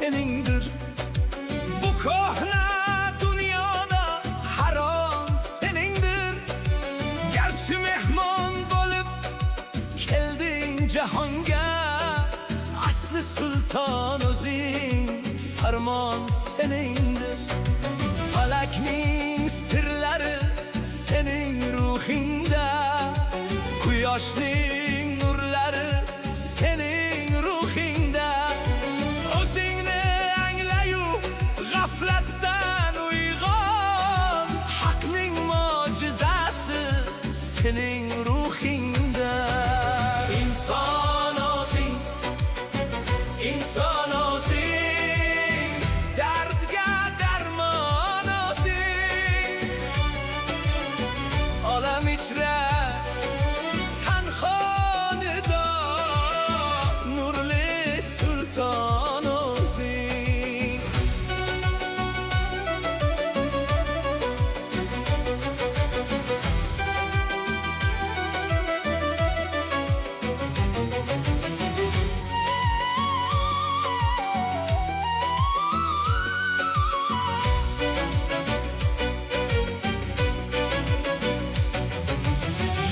seningdir. Bu kohna dünyada har on seningdir. Gerçi mehmon bo'lib kelding jahonga, asli sulton o'zing, farmon seningdir. Falakning sirlari sening ruhingda, quyoshning nurlari sening ruhingda. O'zingni anglayu g'aflatdan uyg'on, haqning mo'jizasi sening ruhingda. Inson o'zing, inson o'zing, dardga darmon o'zing. Olam ichra tanho nido, nurli sulton o'zing.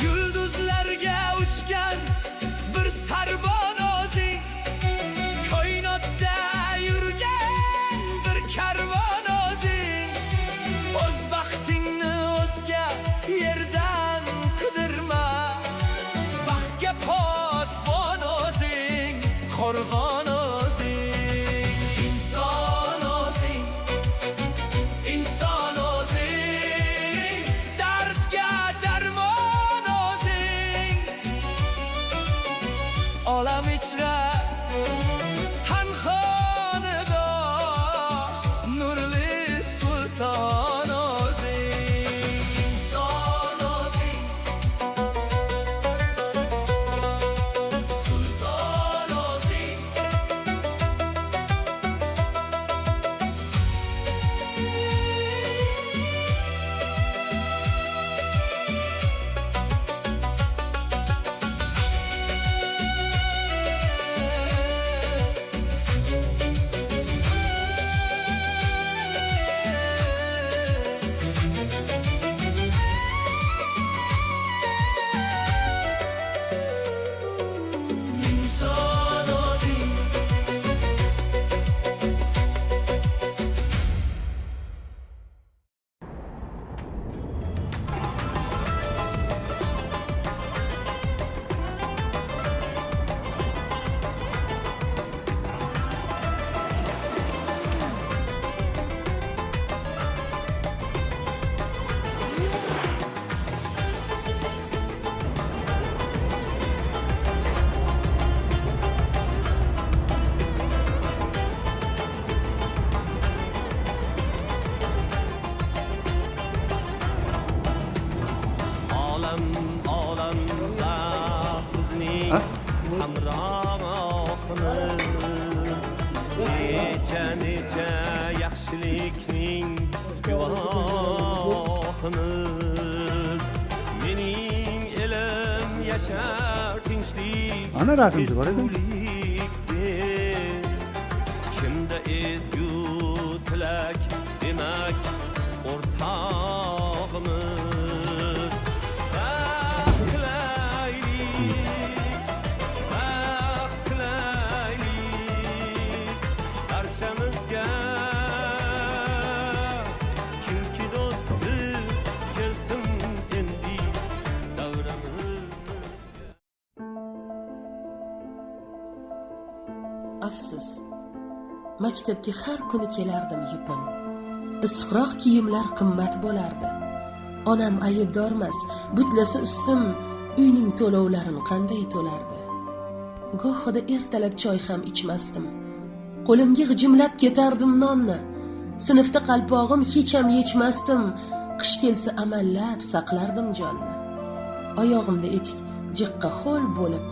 Yulduzlarga uchgan bir sarbon o'zing, koinotda yurgan bir karvon o'zing. O'z baxtingni o'zga yerdan qidirma, baxtga posbon o'zing, qo'rg'on o'zing. Inson o'zing, inson o'zing, dardga darmon o'zing. Olam ichra tanho nido, nurli sulton o'zing. Inson o'zing, sulton o'zing. İnsan o'zing. Olamda bizning hamrohimiz, necha yaxshilikning guvohimiz. Mening elim yashar tinchlik, Ana rahmeti var edi. kimda ezgu tilak demak o'rtog'imiz. Baxt tilaylik barchamizga, kimki do'stdir kelsin endi davramizga. Afsus, maktabga har kuni kelardim yupun. Issiqroq kiyimlar qimmat bo'lardi. Onam aybdormas, butlasa ustim uyning to'lovlarini qanday to'lardi. Gohida ertalab choy ham ichmasdim. Qo'limga g'ijimlab ketardim nonni. Sinfda qalpog'im hech ham yechmasdim. Qish kelsa amallab saqlardim jonni. Oyog'imda etik jiqqa ho'l bo'lib,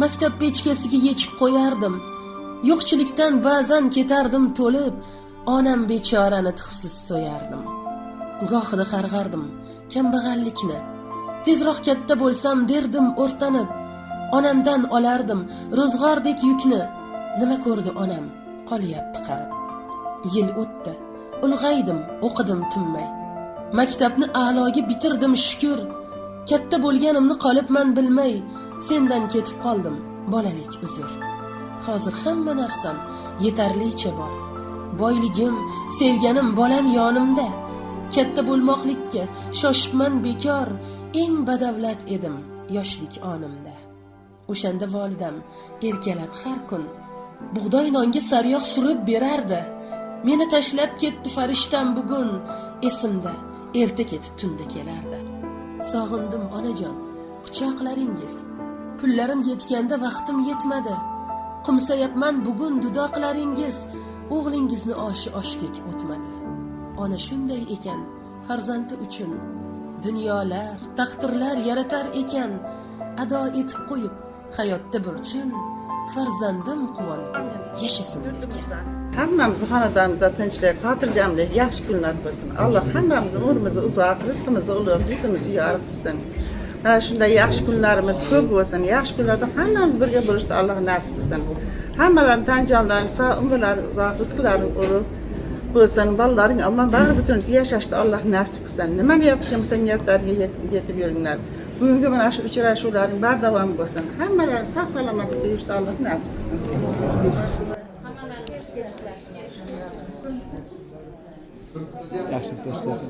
maktab pechkasiga yechib qo'yardim. Yo'qchilikdan ba'zan ketardim to'lib, onam bechorani tixsiz so'yardim. Gohida qarg'ardim kambag'allikni. Tezroq katta bo'lsam derdim o'rtanib. Onamdan olardim ro'zg'ordek yukni. Nima ko'rdi onam? qolyapti qarib. Yil o'tdi, ulg'aydim, o'qidim tinmay. Maktabni a'loga bitirdim shukr. Katta bo'lganimni qolibman bilmay, sendan ketib qoldim, bolalik uzr. Hozir hamma narsam yetarlicha bor. Boyligim, sevganim, bolam yonimda. Katta bo'lmoqlikka shoshibman bekor, eng badavlat edim yoshlik onimda. O'shanda volidam erkalab har kun bug'doy nonga sariyog' surib berardi. Meni tashlab ketdi farishtam bugun, esimda erta ketib tunda kelardi. Sog'indim onajon, quchoqlaringiz. Pullarim yetganda vaqtim yetmadi. Qumsayapman bugun dudoqlaringiz, o'g'lingizni oshi oshdek o'tmadi. Ona shunday ekan, farzandi uchun dunyolar, taqdirlar yaratar ekan, ado etib qo'yib hayotda burchun, farzandim quvonib yashasin ekan. Hammamizni xonadonimizda tinchlik, xotirjamlik, yaxshi kunlar bo'lsin. Alloh hammamizni umrimizni uzoq, rizqimizni ulug', yuzimizni yorug' qilsin. Mana shunday yaxshi kunlarimiz ko'p bo'lsin. Yaxshi kunlarda hammamiz birga bo'lishni Alloh nasib qilsin. Hammalarning tan jonlari sog', umrlari uzoq, rizqlari ulug' bo'lsin. Bolalaring omon bag'ri butun yashashni Alloh nasib qilsin. Nima niyat qilsa niyatlariga yetib yuringlar. Bugungi mana shu uchrashuvlarning bardavom bo'lsin. Hammalari sog' salomatlikda yurishni Alloh nasib qilsin. Yaxshi ko'rsatdi.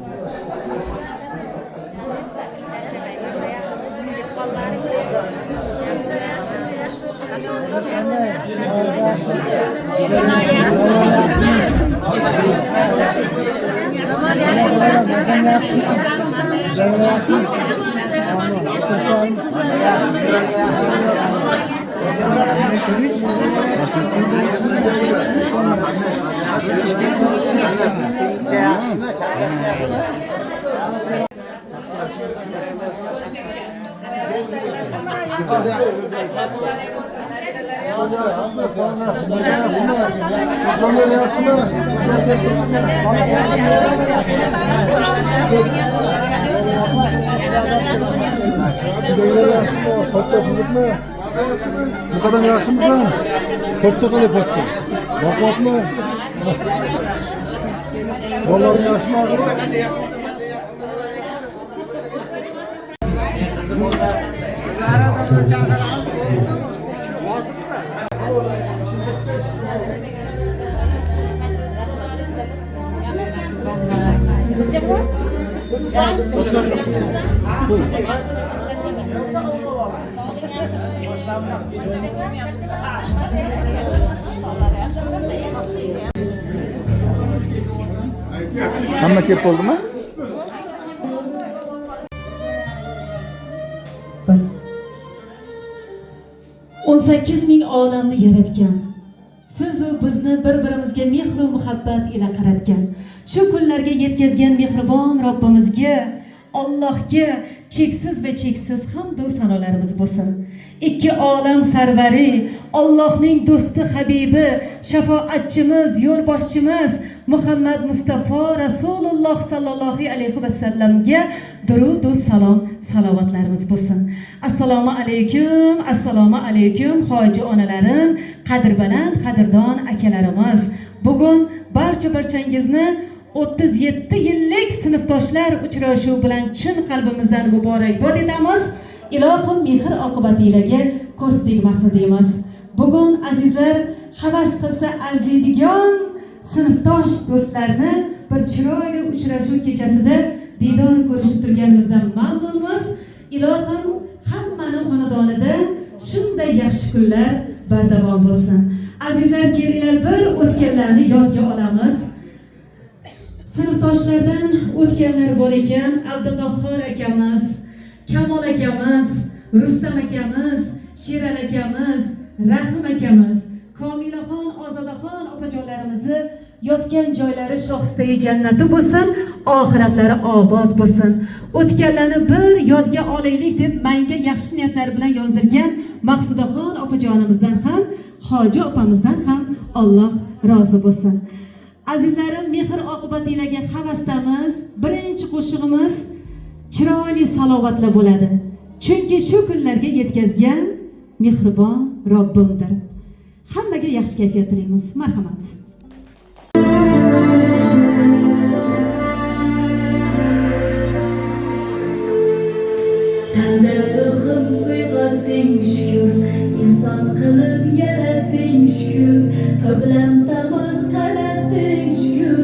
Bu kadar yaxshi mısın? Poçça qilib poçça. Vaqtmi? Bolalar yaxshimi hozir? Hamma kelib bo'ldimi? On 8,000 olamni yaratgan. Siz bizni bir-birimizga mehr va muhabbat ila qaratgan. Shu kunlarga yetkazgan mehribon Robbimizga, Allohga cheksiz va cheksiz hamd va sanolarimiz bo'lsin. Ikki olam sarvari, Allohning do'sti habibi, shafoatchimiz, yo'lboshchimiz Muhammad Mustafa Rasululloh sallallohu alayhi va sallamga durud va salom, salovatlarimiz bo'lsin. Assalomu alaykum, assalomu alaykum hoji onalarim, qadrbaland, qadrdon akalarimiz. Bugun barchangizni 37 yillik sinfdoshlar uchrashuvi bilan chin qalbimizdan muborakbod etamiz. Ilohim mehr oqibatlariga ko'z tegmasin deymiz. Bugun azizlar, havas qilsa arziydigan sinfdosh do'stlarni bir chiroyli uchrashuv kechasida diydor ko'rishib turganimizdan mamnunmiz. Ilohim hammaning xonadonida shunday yaxshi kunlar bardavom bo'lsin. Azizlar, kelinglar bir o'tganlarni yodga olamiz. Sinfdoshlardan o'tganlar bor ekan, Abduqahhor akamiz, Kamol akamiz, Rustam akamiz, Sheral akamiz, Rahim akamiz, Komilaxon, Ozodaxon opajonlarimizni yotgan joylari shohistagi jannati bo'lsin, oxiratlari obod bo'lsin. O'tganlarni bir yodga olaylik deb menga yaxshi niyatlar bilan yozdirgan Maqsudaxon opajonimizdan ham, Hoji opamizdan ham Alloh rozi bo'lsin. Azizlarim, mehr oqibatlariga havasdamiz. Birinchi qo'shig'imiz chiroyli salovatlar bo'ladi. Chunki shu kunlarga yetkazgan mehribon Robbimdir. Hammaga yaxshi kayfiyat tilaymiz. Marhamat. Tanrım uyg'otding shukr, inson qilib yaratding shukr, qiblam tomon qaratding shukr,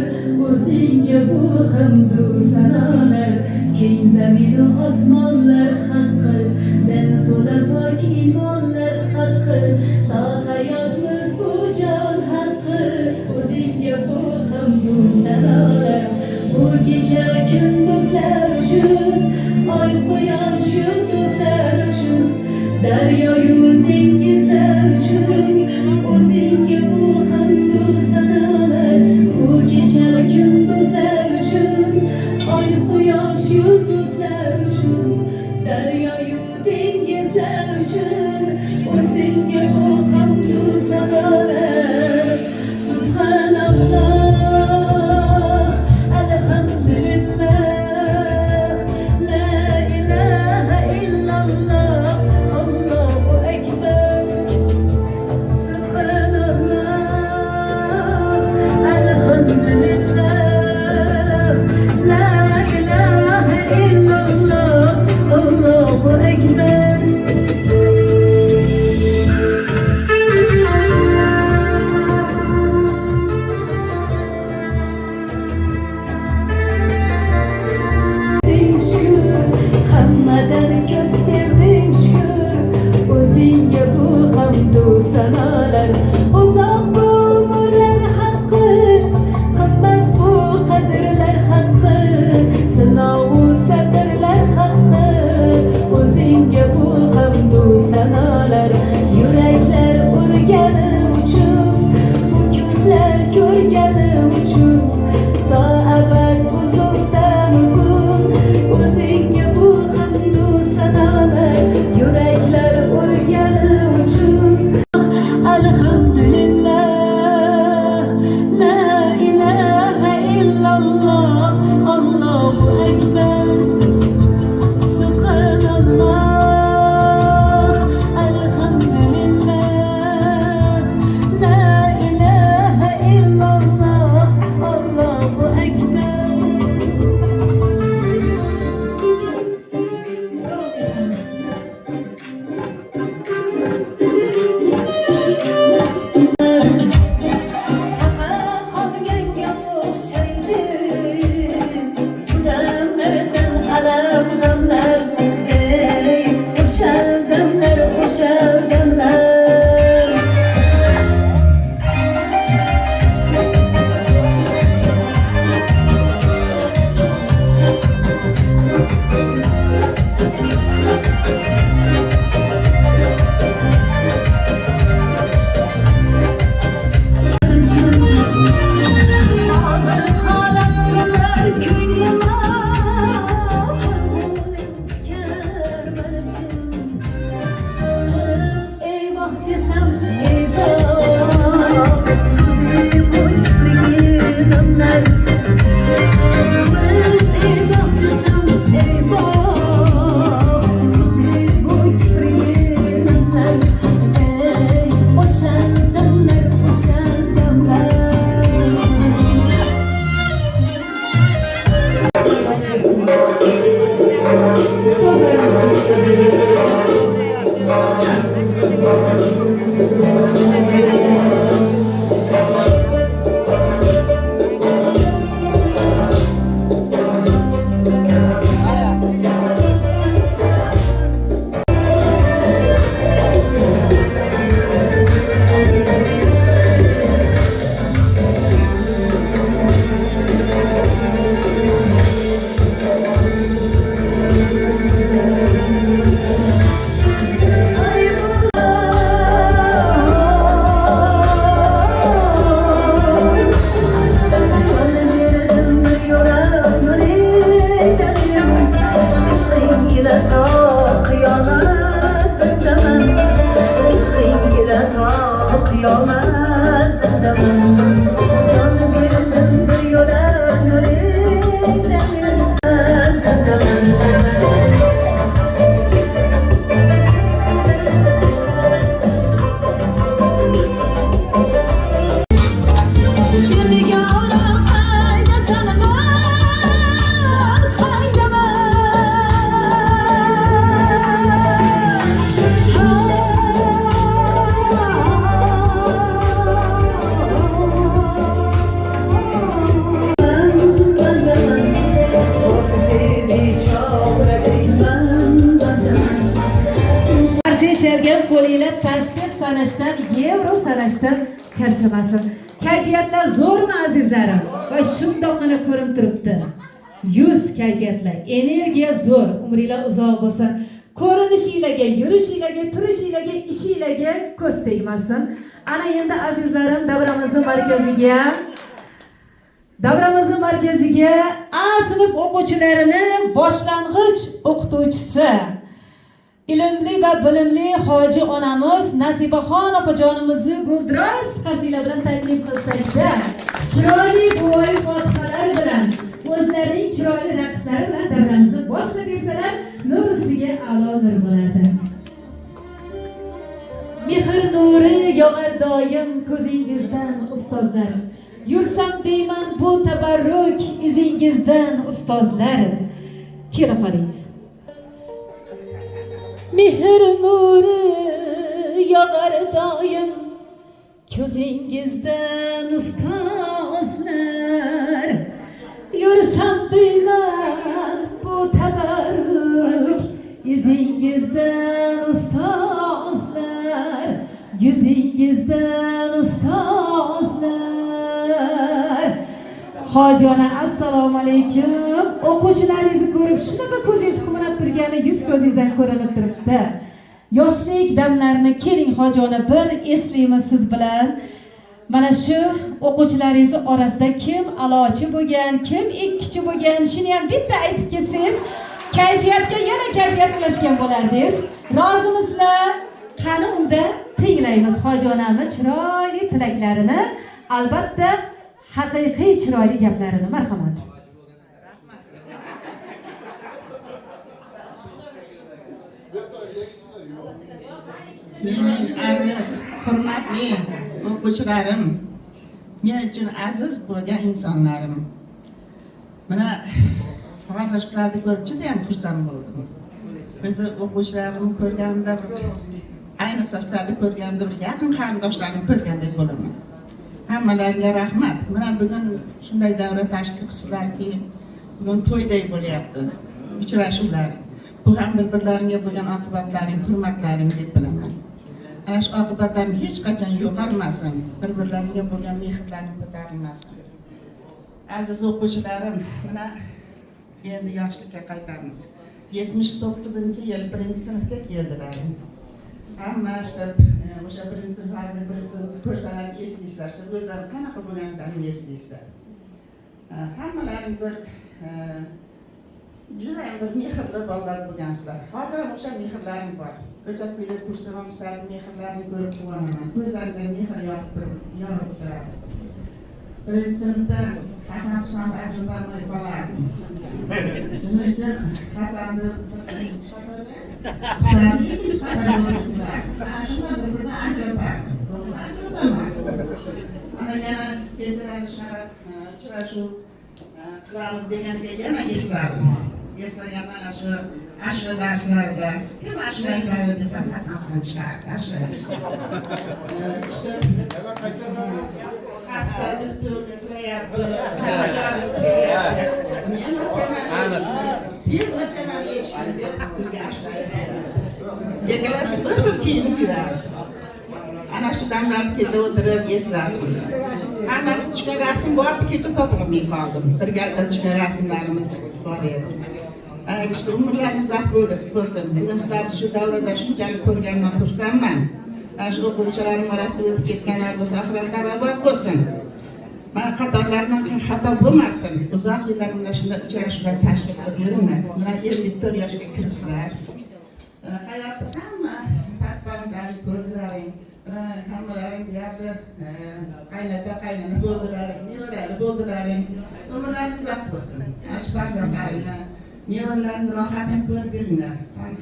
o'zingga bu hamdu sanolar, keng zaminu osmonlar haqqi, dil to'la pok iymonlar haqqi, to hayotimiz bu jon haqqi, o'zingga bu hamdu sanolar, bu kecha kunduzlar uchun, oy quyosh yulduzlar uchun, daryoyu dengizlar uchun, o'zingga bu hamdu sanolar, bu kecha kunduzlar uchun, oy quyosh yulduzlar uchun, daryoyu dengizlar uchun, o'zingga bu hamdu sanolar. Subhanalloh, alhamdulillah, la ilaha illalloh, Allohu akbar. Subhanallah, alhamdulillah, la ilaha illalloh, Allohu akbar. Hammadan ko'p sevding shukr, o'zingga bu hamdu sanolar, uzoq bu umrlar haqqi, qimmat bu qadrlar haqqi, sinovu sabrlar haqqi, o'zingga bu hamdu sanolar, yuraklar urgani uchun, bu ko'zlar ko'rgani uchun, to abad uzundan uzun, o'zingga bu hamdu sanolar, yuraklar urgani uchun. Alhamdulillah, la ilaha illalloh, Allohu akbar. Subhanalloh, alhamdulillah, la ilaha illalloh, Allohu akbar. Faqat qolganga o'xshaydi bu damlardan alam g'amlar, ey o'sha damlar, o'sha damlar. Ağır halatlar ko'nglima, qo'rg'ulim tikar barchim. Eyvoh desam eyvoh, so'zi bu kiprigi damlar. Eyvoh desam eyvoh, so'zi bu kiprigi damlar. Ey o'sha damlar, o'sha damlar. Kıyamet zindanım, canım birden bir yola yüreklerim zindanım. Davradayman Marsiya chalgan qo'linglar tasbeh sanashdan, yevro sanashdan charchamasin. Kayfiyatlar zo'rmi azizlarim? Va shundoqqina ko'rinib turibdi. Yuz kayfiyatlar, energiya zo'r, umringlar uzoq bo'lsin. Ko'rinishinglarga, yurishinglarga, turishinglarga, ishinglarga ko'z tegmasin. Ana endi azizlarim davramizning markaziga A sinf o'quvchilarini boshlang'ich o'qituvchisi ilmli va bilimli hoji onamiz Nasibaxon opajonimizni guldiroz qarsiylar bilan taklif qilsak-da, chiroyli duoyi fotihalar bilan, o'zlarining chiroyli raqslari bilan davramizni boshlaversalar, nur ustiga a'lo nur bo'lardi. Mehr nuri yog'ar doim ko'zingizdan ustozlar. Yursam deyman bu tabarruk izingizdan ustozlar. Kela qoling. Mehr nuri yog'ar doim ko'zingizdan ustozlar. Yursam deyman bu tabarruk izingizdan ustozlar. Yuzingizdan ustozlar. Hoji ona assalomu alaykum. O'quvchilaringizni ko'rib shunaqa ko'zingiz quvonib turgani yuz ko'zingizdan ko'rinib turibdi. Yoshlik damlarini keling hoji ona bir eslaymiz siz bilan. Mana shu o'quvchilaringiz orasida kim a'lochi bo'lgan, kim ikkichi bo'lgan, shuni ham bitta aytib ketsangiz, kayfiyatga yana kayfiyat ulashgan bo'lardingiz. Rozimisizlar? Qani unda tinglaymiz hoji onamiz chiroyli tilaklarini, albatta haqiqiy chiroyli gaplarini. Marhamat. Mening aziz, hurmatli o'quvchilarim, men uchun aziz bo'lgan insonlarim. Mana hozir sizlarni ko'rib juda ham xursand bo'ldim. Biz o'quvchilarimni ko'rganimda, ayniqsa sizlarni ko'rganimda bir yaqin qarindoshlarimni ko'rgandek bo'laman. Hammalariga rahmat. Mana bugun shunday davra tashkil qilsizlarki, bugun to'yday bo'lyapti. Uchrashuvlar. Bu ham bir-birlariga bo'lgan oqibatlaring, hurmatlaring deb bilaman. Ana shu oqibatlar hech qachon yo'qolmasin. Bir-birlariga bo'lgan mehrlaring ko'tarilmasin. Aziz o'quvchilarim, mana endi yoshlikka qaytamiz. 79-yil 1-sinfga keldilar. Hamma o'sha 1-sinf hozir 1-sinfni ko'rsalar eslaysizlar. O'zlari qanaqa bo'lganlarini eslaysizlar. Hammalaring bir juda bir mehrli bolalar bo'lgansizlar. Hozir ham o'sha mehrlaring bor. O'chak bo'lib kursam, sizlarning mehrlarini ko'rib quvonaman. Ko'zlaringda mehr yorib turadi. 1-sinfda Hasan Husan ajralmay qoladi. Shuning uchun Hasanni ana yana kechalar shunaqa uchrashuv qilamiz deganiga yana esladim. Eslagan ana shu ashula darslarida kim ashula aytadi desam Hasan Husan chiqardi. Ashula chiqib hassa doktor qilyapti, xo'jalik qilyapti. Men ochaman eshikni, tez ochaman eshikni deb bizga ashula aytadi. Ikkalasi bir xil kiyinib kiradi. Ana shu damlarni kecha o'tirib esladim. Hammamiz tushgan rasm bor, kecha topolmay qoldim. Birgalikda tushgan rasmlarimiz bor edi. Işte umrlarimiz uzoq bo'lsin. Bugun sizlarni shu davrada shunchalik ko'rgandan xursandman. Shu o'quvchilarim orasida o'tib ketganlar bo'lsa, oxiratlari obod bo'lsin. Mana qatorlaridan xato bo'lmasin. Uzoq yillar mana shunday uchrashuvlar tashkil qilib yuringlar. Mana 54 yoshga kiribsizlar. Hayotda hamma paspartlarni ko'rdilaring. Hammalaring deyarli qaynota qaynona bo'ldilaring, nevarali bo'ldilaring. Umrlaringiz uzoq bo'lsin. Shu farzandlaringni, nevaralaringni rohatini ko'rib yuringlar.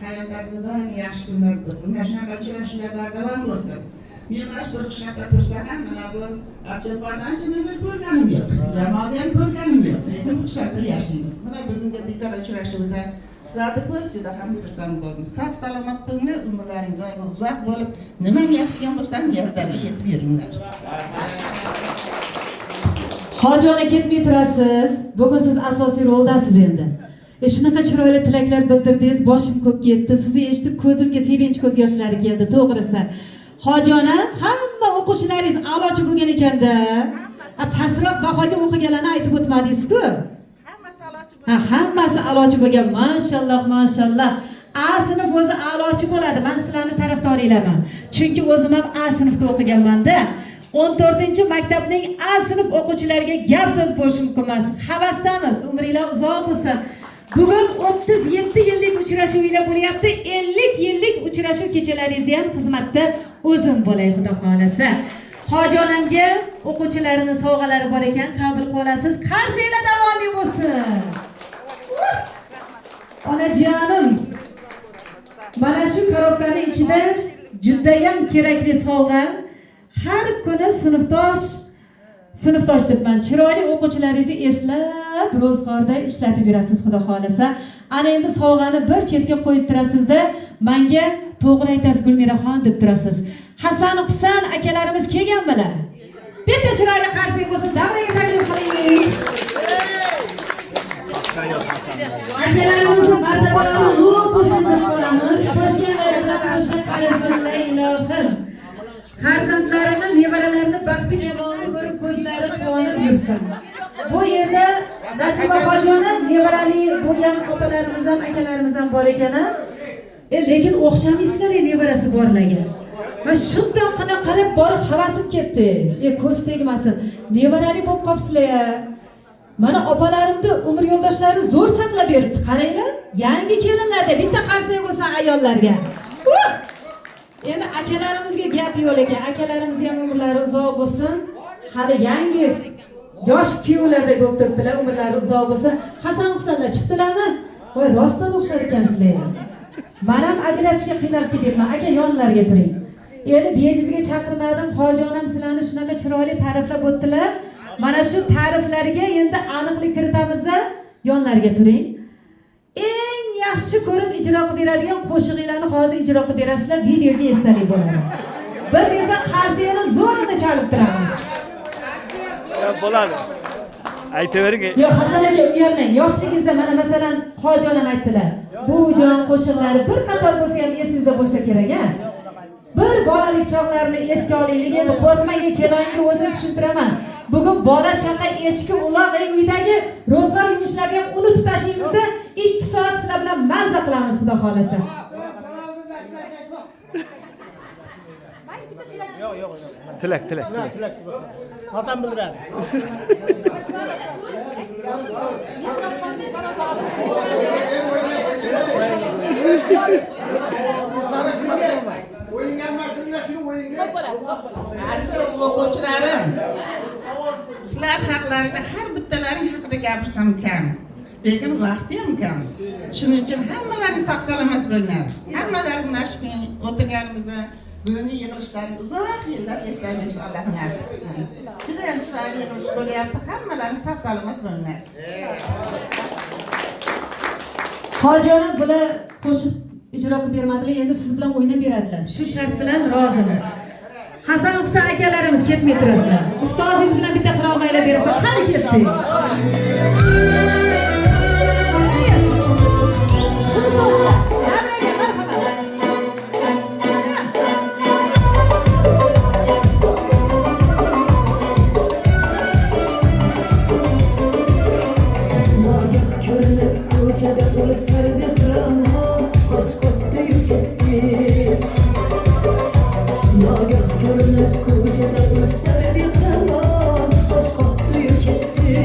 Hayotlarida doim yaxshi kunlar bo'lsin. Mana shunaqa uchrashuvlar bardavom bo'lsin. Men mana shu qishloqda tursa ham mana bu Chilpandan ko'rganim yo'q. Jamoada ham ko'rganim yo'q. Lekin qishloqda yashaymiz. Mana bugungi dikor uchrashuvda sizlarni ko'rib juda ham xursand bo'ldim. Sog' salomat bo'linglar, umrlaring doim uzoq bo'lib, nima niyatgan bo'lsam niyatlarga yetib yuringlar. Hoji ona ketmay turasiz. Bugun siz asosiy roldasiz endi. Shunaqa chiroyli tilaklar bildirdingiz, boshim ko'kka yetdi. Sizni eshitib ko'zimga sevinch ko'z yoshlari keldi, to'g'risi. Hojona, hamma o'quvchilaringiz a'lochi bo'lgan ekanda. Pastroq bahoga o'qiganlarni aytib o'tmadingiz-ku? Hammasi a'lochi bo'lgan. Mashalloh, mashalloh. A sinf o'zi a'lochi bo'ladi. Men sizlarning tarafdoriylarman. Chunki o'zim ham A sinfda o'qiganman-da. 14-maktabning A sinf o'quvchilariga gap so'z bo'lishi mumkin emas. Havasdamiz, umringlar uzoq bo'lsin. Bugun 37 yillik uchrashuvlar bo'lyapti. 50 yillik uchrashuv kechalaringizda ham xizmatda o'zim bo'lay, xudo xolasa. Hojonamga o'quvchilarini sovg'alari bor ekan, qabul qilib olasiz. Qarsiylar davomiy bo'lsin. Onajonim, mana shu korobkani ichida juda ham kerakli sovg'a. Har kuni sinfdosh debman, chiroyli o'quvchilaringizni eslab ro'zg'orda ishlatib yurasiz, xudo xolasa. Ana endi sovg'ani bir chetga qo'yib turasizda, menga to'g'ri aytasiz Gulmiraxon deb turasiz. Hasan Husan akalarimiz kelganmilar? Bitta chiroyli qarshi bo'lsin, davraga taklif qiling. Akalarimizni martabalari ulug' bo'lsin deb qolamiz. Qo'shganlar bilan qo'shib qarasinlar ilohim. Farzandlarini, nevaralarini baxti kamolini ko'rib ko'zlari quvonib yursin. Bu yerda Nasiba hojona nevarali bo'lgan opalarimiz ham, akalarimiz ham bor ekan. Lekin o'xshamaysizlar nevarasi borlarga. Va shundoqqina qarab borib havasim ketdi. Ko'z tegmasin. Nevarali bo'lib qolibsizlar. Mana opalarimni umr yo'ldoshlari zo'r saqlab beribdi. Qaranglar, yangi kelinlarda bitta qarsak bo'lsa ayollarga. Endi akalarimizga gap yo'q ekan. Akalarimiz ham umrlari uzoq bo'lsin. Hali yangi yosh kuyovlarda bo'lib turibdilar, umrlari uzoq bo'lsin. Hasan Husanlar chiqdilarmi? Voy, rostdan o'xshar ekansizlar. Men ham ajratishga qiynalib ketyapman. Aka, yonlarga turing. Endi bejizga chaqirmadim. Hojonam sizlarni shunaqa chiroyli ta'riflab o'tdilar. Mana shu ta'riflarga endi aniqlik kiritamizda, yonlarga turing. Eng yaxshi ko'rib ijro qilib beradigan qo'shiqlarni hozir ijro qilib berasizlar, videoga esdalik bo'ladi. Biz esa qarsiyani zo'rini chalib turamiz. Bo'ladi. Aytavering. Yo'q, Hasan aka, uyalmang. Yoshligingizda mana masalan hojonam aytdilar. Bu jon qo'shiqlari bir qator bo'lsa ham esingizda bo'lsa kerak-a? Bir bolalik chog'larini esga olaylik. Endi qo'rqmang, kelonga o'zim tushuntiraman. Bugun bola chaqa echki uloq uydagi ro'zg'or yumushlarini ham unutib tashlaymizda 2 soat sizlar bilan mazza qilamiz, xudo xolasa. Tilak. Hasan bildiradi. Aziz o'quvchilarim, sizlar haqlarida har bittalaring haqida gapirsam kam, lekin vaqti ham kam. Shuning uchun hammalaring sog' salomat bo'linglar. Hammalar mana shu o'tirganimizni bugungi yig'ilishlaring uzoq yillar eslab yursin, Alloh nasib qilsin. Juda ham chiroyli yig'ilish bo'lyapti. Hammalaring sog' salomat bo'linglar. Hojona bular qo'shiq ijro qilib bermadilar, endi siz bilan o'ynab beradilar. Shu shart bilan rozimiz. Hasan Husan akalarimiz ketmay turasizlar. Ustozingiz bilan bitta xiromaylar berasiz. Qani ketdik. Ko'chada o'sar bir xirmon, qo'sh qotdi ketdi.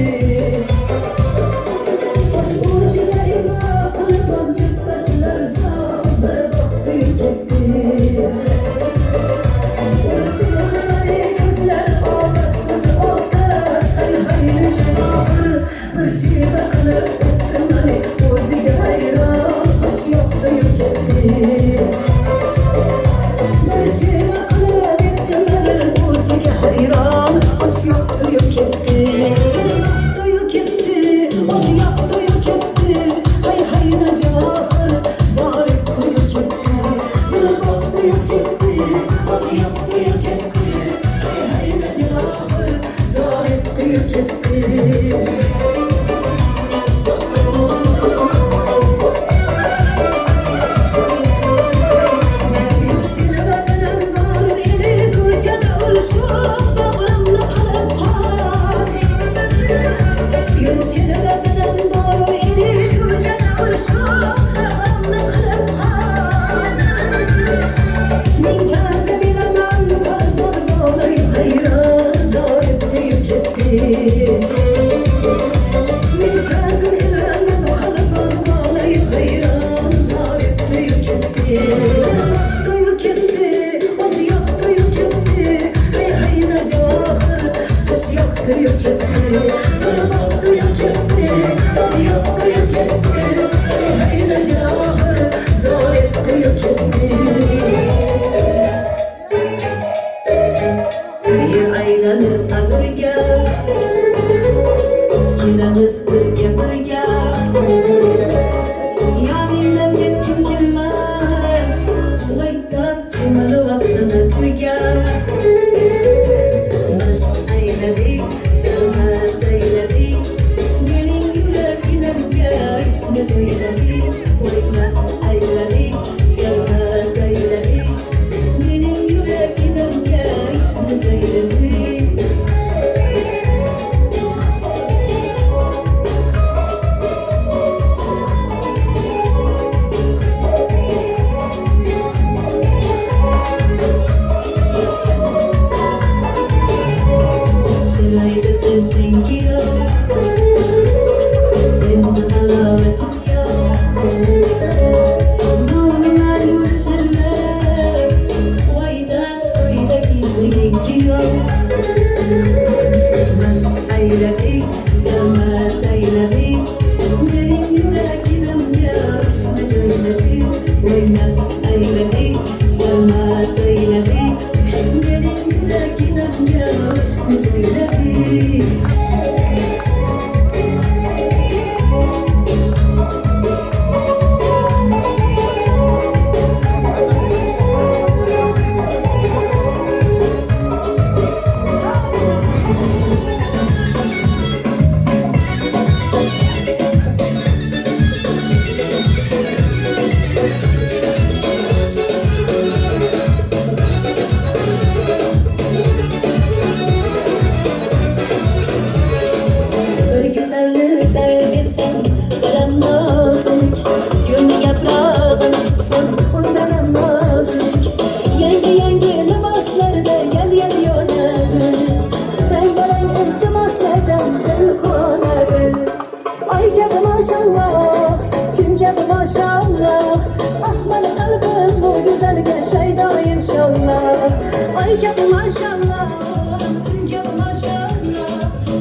ona to'ygan biz ayladik sarmaz ayladik mening yuraginamga ishni joyladik to'ymas ayladik sarmaz ayladik mening yuraginamga ishni joyladik Chilaydi sendin kiyov endi halovatim yo'q Noniman yurishimda voydan o'ylagin kiyov Mas ayladik, salmas ayladik mening yuraginamga ishni joyladik Voymas ayladik, salmas ayladik mening yuraginamga ishni joyladik Bir güzellik sevgitsin, balam nazik Gülme yaprağını tutsun, ondan nazik Yengi libaslarda gel yönedir Rengarenk iltimaslardan dil konadır Ay geldi maşallah, gün geldi maşallah Ahmal kalbim bu güzelge şeyda inşallah Ay geldi maşallah, gün geldi maşallah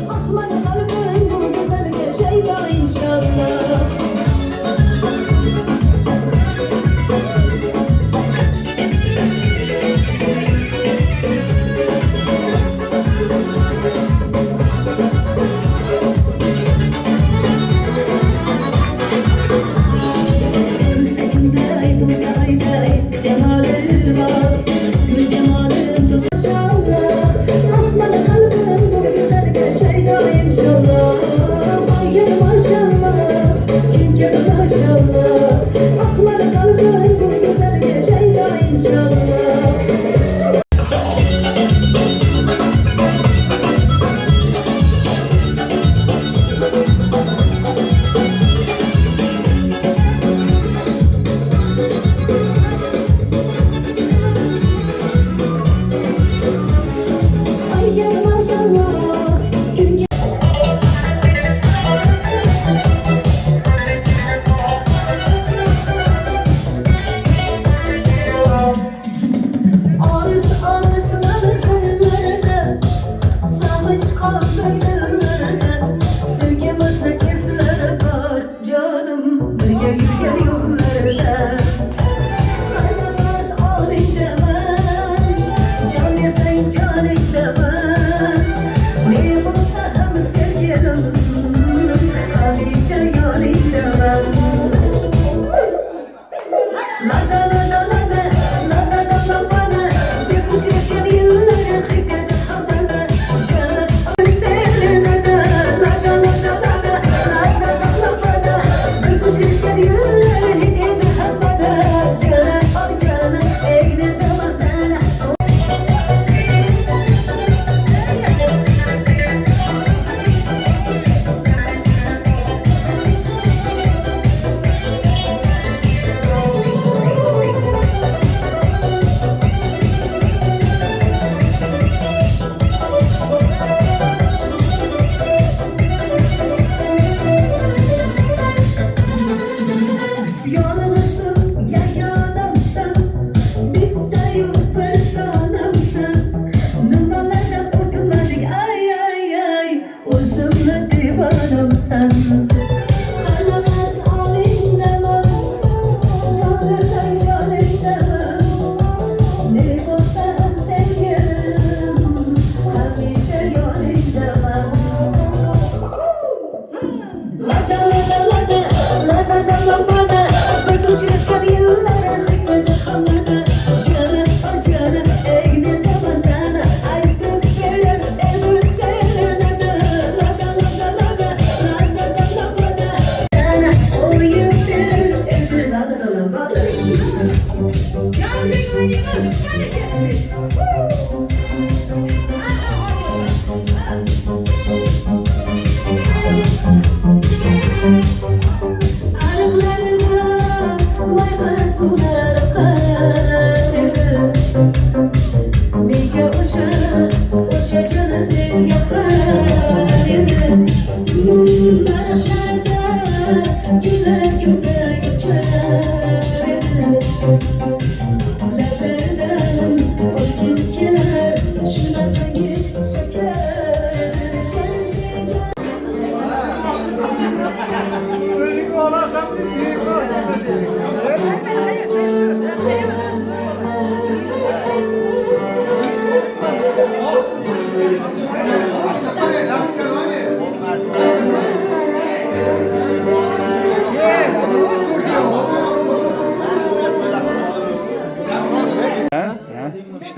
Ahmal kalbim bu güzelge şeyda inşallah Sekinday, tuzayday, cemali var Gül cemalim tuz maşallah Ahmal kalbim bu güzelge şeyda inşallah Ay gel maşallah, gün gel maşallah Ahmal kalbim bu güzelge şeyda inşallah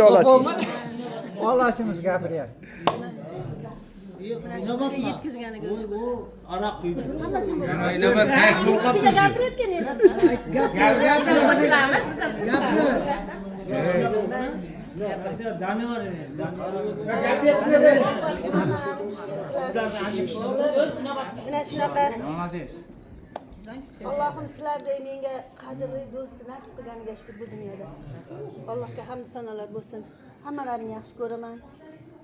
nechta olasiz? Olashimiz gapiryapti. Allohim sizlarday menga qadrli do'sti nasib qilganiga shukur bu dunyoda. Allohga hamd sanolar bo'lsin. Hammalaring yaxshi ko'raman.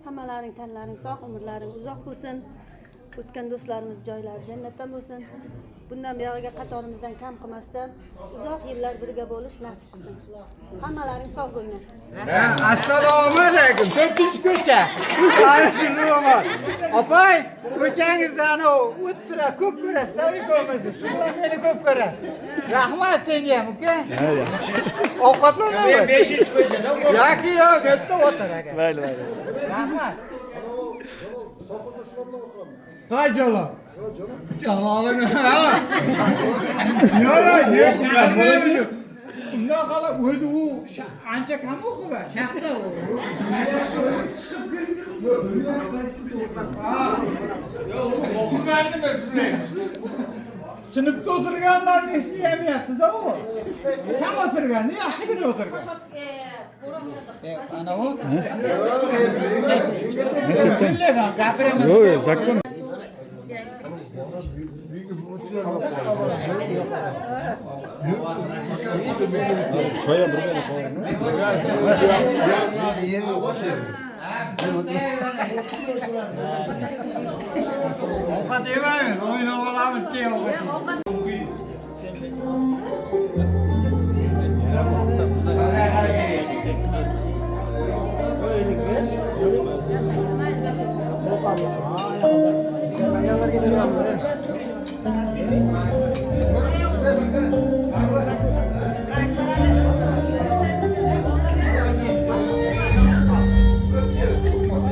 Hammalaring tanlaring sog', umrlaring uzoq bo'lsin. O'tgan do'stlarimiz joylari jannatdan bo'lsin. Bundan buyog'iga qatorimizdan kam qilmasdan uzoq yillar birga bo'lish nasib qilsin. Hammalaring sog' bo'linglar. Assalomu alaykum. 4-ko'cha. Mana shuni o'man. Opay, ko'changizdan o'tira ko'p ko'rasiz, ko'rmaysiz. Shundan meni ko'p ko'rasiz. Rahmat senga ham, uka. Ovqatlanmayman. Men 5-ko'chada o'tiraman. Yoki yo'q, bu yerda o'tir aka. Mayli. Rahmat. Qay jalol? Jalolini. Yo'q, undan qala o'zi u ancha kam o'qigan. Shaxta u. Yo'q, o'qimadimi sizlar? Sinfda o'tirganlarni eslayapti-da u. Kam o'tirganda, yaxshigina o'tirgan. Ana u. Sizlarga gapiraman. Yo'q, zakon. Choya bir bera Ovqat yemaymiz, o'ynab olamiz keyin ovqat.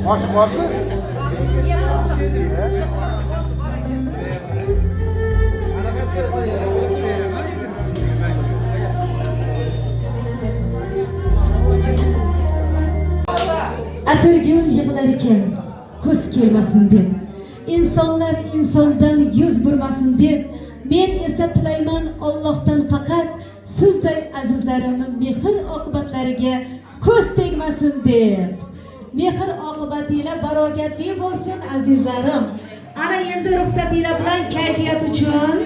Aşk vardı. Atirgul yig'lar ekan ko'z kelmasin deb, insonlar insondan yuz burmasin deb, men esa tilayman Allohdan faqat sizday azizlarimning mehr oqibatlariga ko'z tegmasin deb. Mehr oqibatinglar barokatli bo'lsin azizlarim. Ana endi ruxsatinglar bilan kayfiyat uchun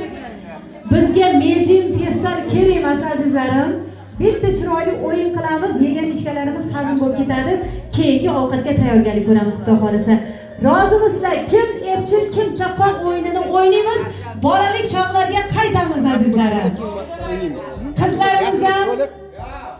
bizga mezin festal kerak emas azizlarim. Bitta chiroyli o'yin qilamiz, yegan ichkalarimiz hazm bo'lib ketadi. Keyingi ovqatga tayyorgarlik ko'ramiz xudo xolasa. Rozimisizlar? Kim epchil, kim chaqqon o'yinini o'ynaymiz. Bolalik chog'larga qaytamiz azizlarim. Qizlarimizdan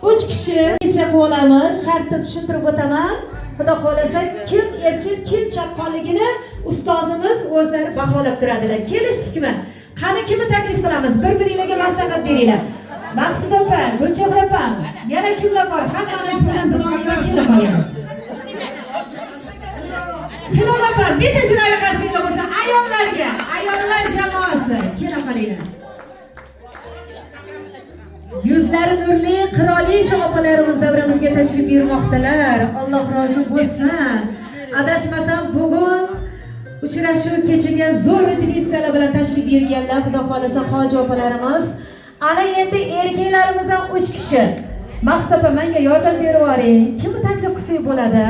3 kishi yetsak bo'lamiz. Shartda tushuntirib o'taman. Xudo xolasa kim epchil, kim chaqqonligini ustozimiz o'zlari baholab turadilar. Kelishdikmi? Qani kimni taklif qilamiz? Bir-biringizga maslahat beringlar. Maqsud opa, Gulchehra opa, yana kimlar bor? Hammangiz bilan bilmayman kelib qolgan. Hilol opa, bitta chiroyli qarsinglar bo'lsa, ayollar jamoasi kelib qolinglar. Yuzlari nurli, qirolicha opalarimiz davramizga tashrif buyurmoqdalar. Alloh rozi bo'lsin. Adashmasam bugun uchrashuv kechiga zo'r repetitsiyalar bilan tashrif buyurganlar, xudo xolasa hoji opalarimiz. Ana endi erkaklarimizdan 3 kishi. Maqsud opa, menga yordam berib yuboring. Kimni taklif qilsak bo'ladi?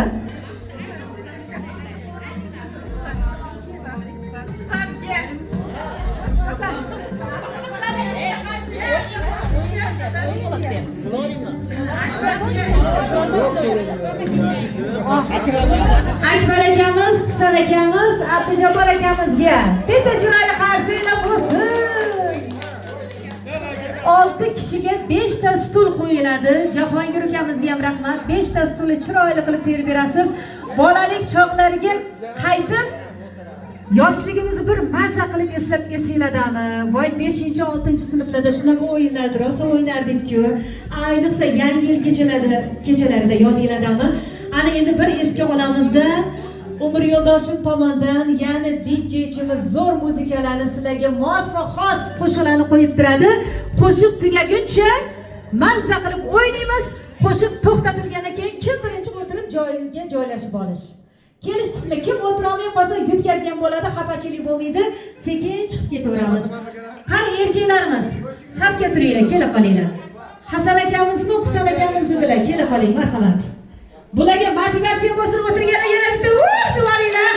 Akbar akamiz, Husan akamiz, Abdujabbor akamizga bitta chiroyli qarsinglar bo'lsin. 6 kishiga 5 ta stul qo'yiladi. Jahongir akamizga ham rahmat. 5 ta stulni chiroyli qilib terib berasiz. Bolalik chog'lariga qaytib yoshligimizni bir mazza qilib eslab esingladami? Voy 5-6-sinflarda shunaqa o'yinlarni rosa o'ynardik-ku. Ayniqsa yangi yil kechalarida yodinglardami? Ana endi bir esga olamizda Umr yo'ldoshim tomonidan, ya'ni DJchimiz zo'r muzikalarni sizlarga mos va xos qo'shiqlarni qo'yib turadi. Qo'shiq tugaguncha mazza qilib o'ynaymiz. Qo'shiq to'xtatilgandan keyin kim birinchi joyiga joylashib olish. Kelishdikmi? Kim o'tirolmay qolsa yutkazgan bo'ladi, xafachilik bo'lmaydi. Sekin chiqib ketaveramiz. Qani erkaklarimiz, safga turinglar, kela qolinglar. Hasan akamizmi, Husan akamiz dedilar, kela qoling, marhamat. Bularga motivatsiya bo'lsin, o'tirganlar yana bitta deb olinglar.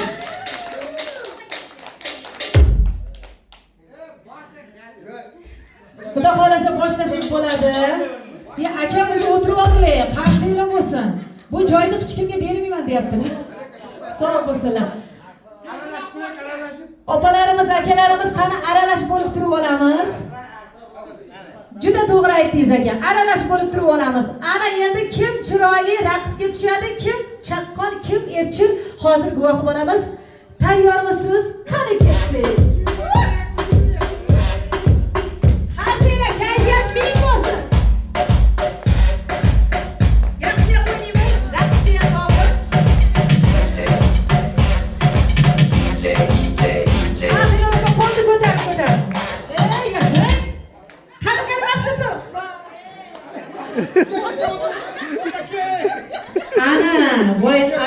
Xudo xolasa boshlasak bo'ladi. Ya akamiz o'tirib oldilar, qarsinglar bo'lsin. Bu joyni hech kimga bermayman deyaptilar. Sog' bo'lsinlar. Opalarimiz, akalarimiz qani aralash bo'lib turib olamiz. Juda to'g'ri aytdingiz aka. Aralash bo'lib turib olamiz. Ana endi kim chiroyli raqsga tushadi, kim chaqqon, kim epchil, hozir guvoh bo'lamiz. Tayyormisiz? Qani ketdik. Qarsinglar kayfiyat ming bo'lsin. Yaxshi o'ynaymiz. Raqsga to'g'ri.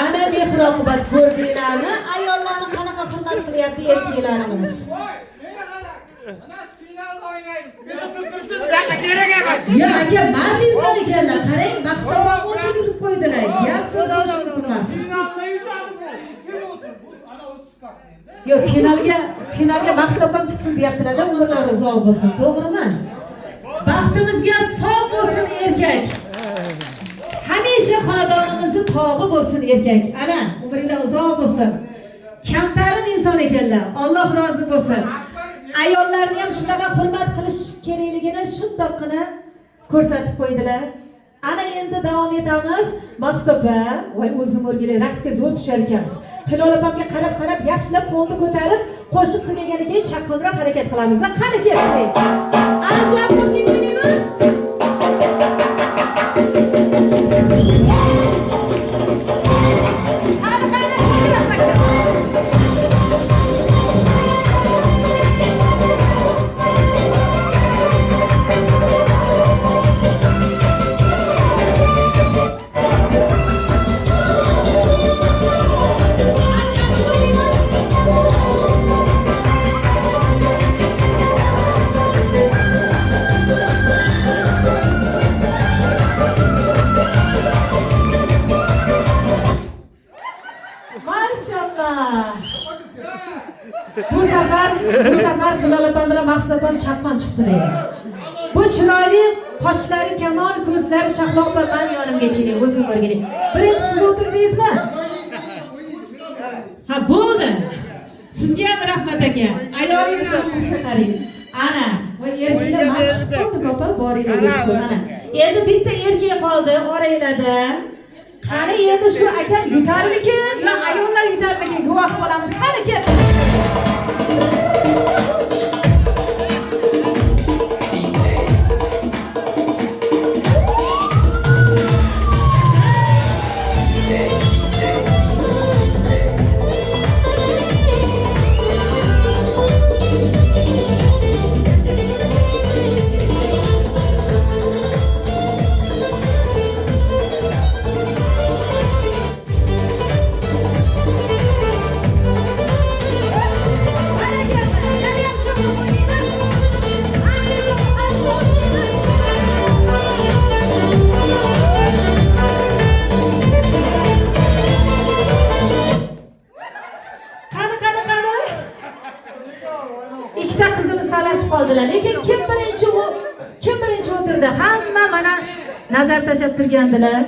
Ana mehr-oqibat ko'rdinglarmi? Ayollarni qanaqa hurmat qilyapti erkaklarimiz. Ya aka, mard inson ekanlar. Qarang, maqsadga o'tkazib qo'ydilar. Gap so'z boshqa emas. Yo, finalga maqsad opam chiqsin deyaptilar-da, umrlari uzoq bo'lsin. To'g'rimi? Baxtimizga sog' bo'lsin erkak. Hamisha xonadonimizni tog'i bo'lsin erkak. Ana, umringlar uzoq bo'lsin. Kamtarin inson ekanlar. Alloh rozi bo'lsin. Ayollarni ham shunaqa hurmat qilish kerakligini shundoqqina ko'rsatib qo'ydilar. Ana endi davom etamiz. Maqsad opa, voy o'zim o'rgilay, raqsga zo'r tushar ekansiz. Hilol opamga qarab yaxshilab qo'lni ko'tarib, qo'shiq tugaganidan keyin chaqqonroq harakat qilamiz-da. Qani ketdik. Ajab qo'yib o'ynaymiz. Bu safar Hilol opam bilan Maqsad opam chaqqon chiqdilar. Bu chiroyli qoshlari kamon, ko'zlari shahlo opam men yonimga keling, o'zim o'rgiling. Birinchi siz o'tirdingizmi? Ha, bo'ldi. Sizga ham rahmat aka. Ayolingiz bilan qo'shiq qaring. Ana, va erkaklar maqsad qildi, opa, boringlar shu ana. Endi bitta erkak qoldi oranglarda. Qani endi shu akam yutarmikin yo ayollar yutarmikin guvoh bo'lamiz. Qani ket. Ikkita qizimiz talashib qoldilar. Lekin kim birinchi o'tirdi? Hamma mana nazar tashab turgandilar.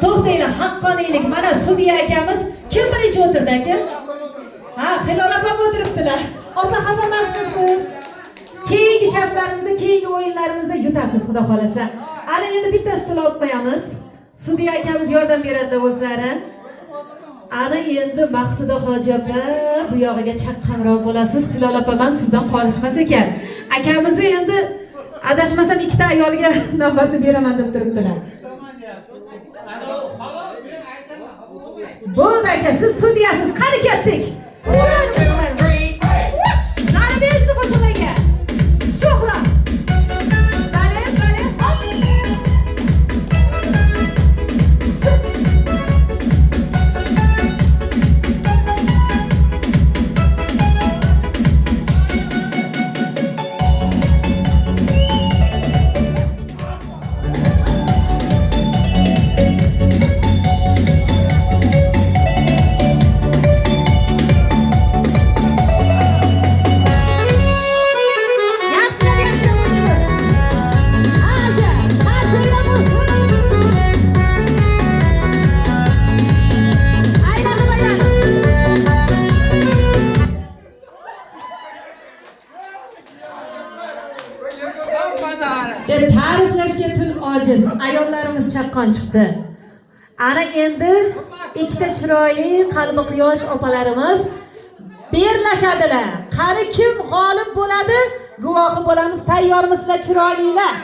To'xtanglar, haqqoniylik. Mana sudya akamiz kim birinchi o'tirdi aka? Ha, Hilol opam o'tiribdilar. Opa, xafa emasmisiz? Keyingi shartlarimizda, keyingi o'yinlarimizda yutasiz, xudo xolasa. Ana endi bitta stul olib qo'yamiz. Sudya akamiz yordam beradilar o'zlari. Ana endi Maqsuda hoji opa bu yog'iga chaqqanroq bo'lasiz. Hilol opam ham sizdan qolishmas ekan. Akamiz endi adashmasam ikkita ayolga navbatni beraman deb turibdilar. Bo'ldi aka, siz sudyasiz. Qani ketdik. Zarbezni qo'shig'iga. Shuhrat. Bale, hop. Ta'riflashga til ojiz. Ayollarimiz chaqqon chiqdi. Ana endi ikkita chiroyli qalbi quyosh opalarimiz berlashadilar. Qani kim g'olib bo'ladi? Guvohi bo'lamiz. Tayyormisizlar chiroylilar?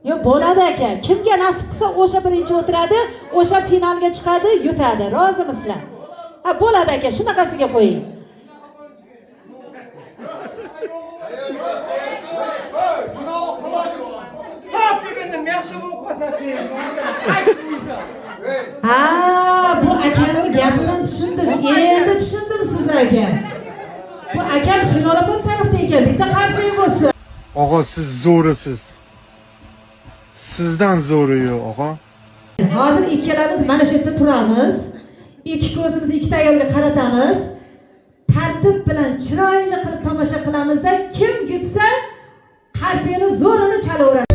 Yo'q, bo'ladi aka. Kimga nasib qilsa o'sha birinchi o'tiradi, o'sha finalga chiqadi, yutadi. Rozimisizlar? Ha, bo'ladi aka, shunaqasiga qo'ying. Ha, bu akamning gapidan tushundim. Endi tushundim siz aka. Bu akam Xilolopon tarafda ekan. Bitta qarsak bo'lsin. Og'a siz zo'risiz. Sizdan zo'ri yo'q, og'a. Hozir ikkalamiz mana shu yerda turamiz. Ikki ko'zimizni ikkita ayolga qaratamiz. Tartib bilan chiroyli qilib tomosha qilamizda, kim yutsa qarsiyani zo'rini chalaveradi.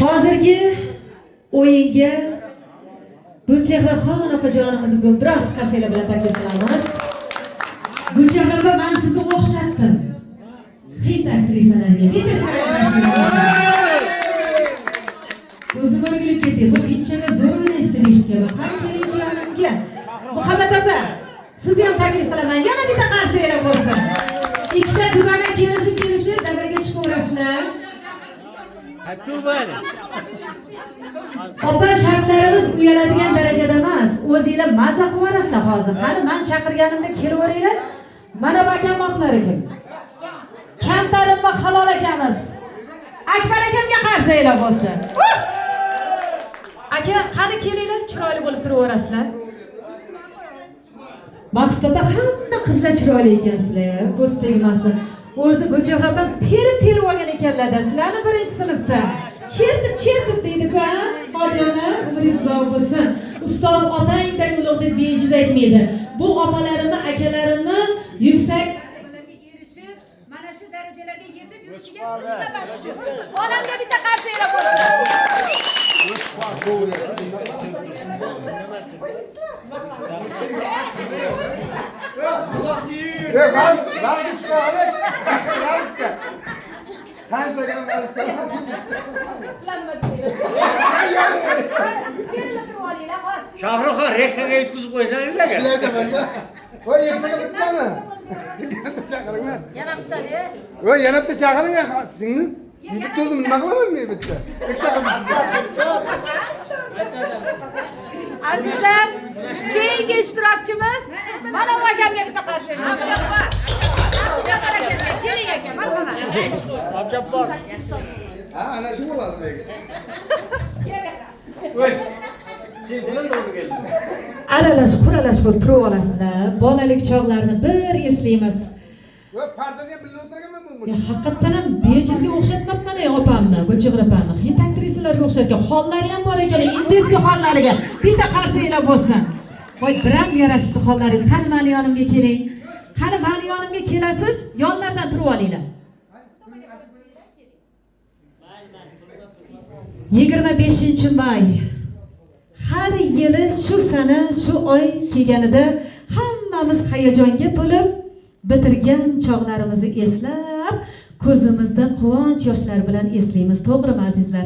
Hozirgi o'yinga Gulchehraxon opajonimizni guldiroz qarsiylar bilan taklif qilamiz. Gulchehra opa, men sizni o'xshatdim. Hit aktrisalarga bitta o'zim o'rgilib ketdi. Bu hitchaga zo'r o'ynaysiz eshitgan. Qani kelinchi yonimga. Muhammad opa, sizni ham taklif qilaman. Yana bitta qarsiylar bo'lsin. Ikkita dugona kelishib davraga chiqaverasizlar. Opa, shartlarimiz uyaladigan darajada emas. O'zingizlar mazza qilib olasizlar hozir. Qani men chaqirganimda kelaveringlar. Mana bu akam otlari kim? Kamtarin va Halol akamiz. Akbar akamga qarsaylar bo'lsin. Aka, qani kelinglar, chiroyli bo'lib turaverasizlar. Maqsadda hamma qizlar chiroyli ekansizlar, ko'z tegmasin. O'zi Gulchehradan terib olgan ekanlar-da, sizlarni birinchi sinfda. Chertib deydi-ku, ha? Hojona, umringiz uzoq bo'lsin. Ustoz otangday ulug' deb bejiz aytmaydi. Bu opalarimni, akalarimni yuksak erishib, mana shu darajalarga yetib yurishiga siz sababchisiz. Onamga bitta qarsaylar bo'lsin. Shohruxxon rektorga yetkazib qo'ysangiz aka. Voy, ertaga bittami? Chaqiringlar. Yana bitta-da. Voy, yana bitta chaqiring singlim. Bitta o'zim nima qilaman men bitta? Bitta Azizlar, keyingi ishtirokchimiz mana bu akamga bitta qarsaylar. Keling aka, marhamat. Abjabbor. Ha, ana shu bo'ladi lekin. Voy. Sen nima to'g'ri kelding? Aralash quralash bo'lib turib olasizlar. Bolalik chog'larni bir eslaymiz. Voy, pardani ham birga o'tirganman bu. Haqiqatan ham bejizga o'xshatmabman opamni, Gulchehra opamni. Hind aktrisalarga o'xshatgan hollari ham bor ekan, indiyskiy hollariga bitta qarsaylar bo'lsin. Voy, biram yarashibdi hollaringiz. Qani meni yonimga keling. Qani meni yonimga kelasiz, yonlardan turib olinglar. 25-may. Har yili shu sana, shu oy kelganida hammamiz hayajonga to'lib bitirgan chog'larimizni eslab, ko'zimizda quvonch yoshlari bilan eslaymiz, to'g'rimi azizlar?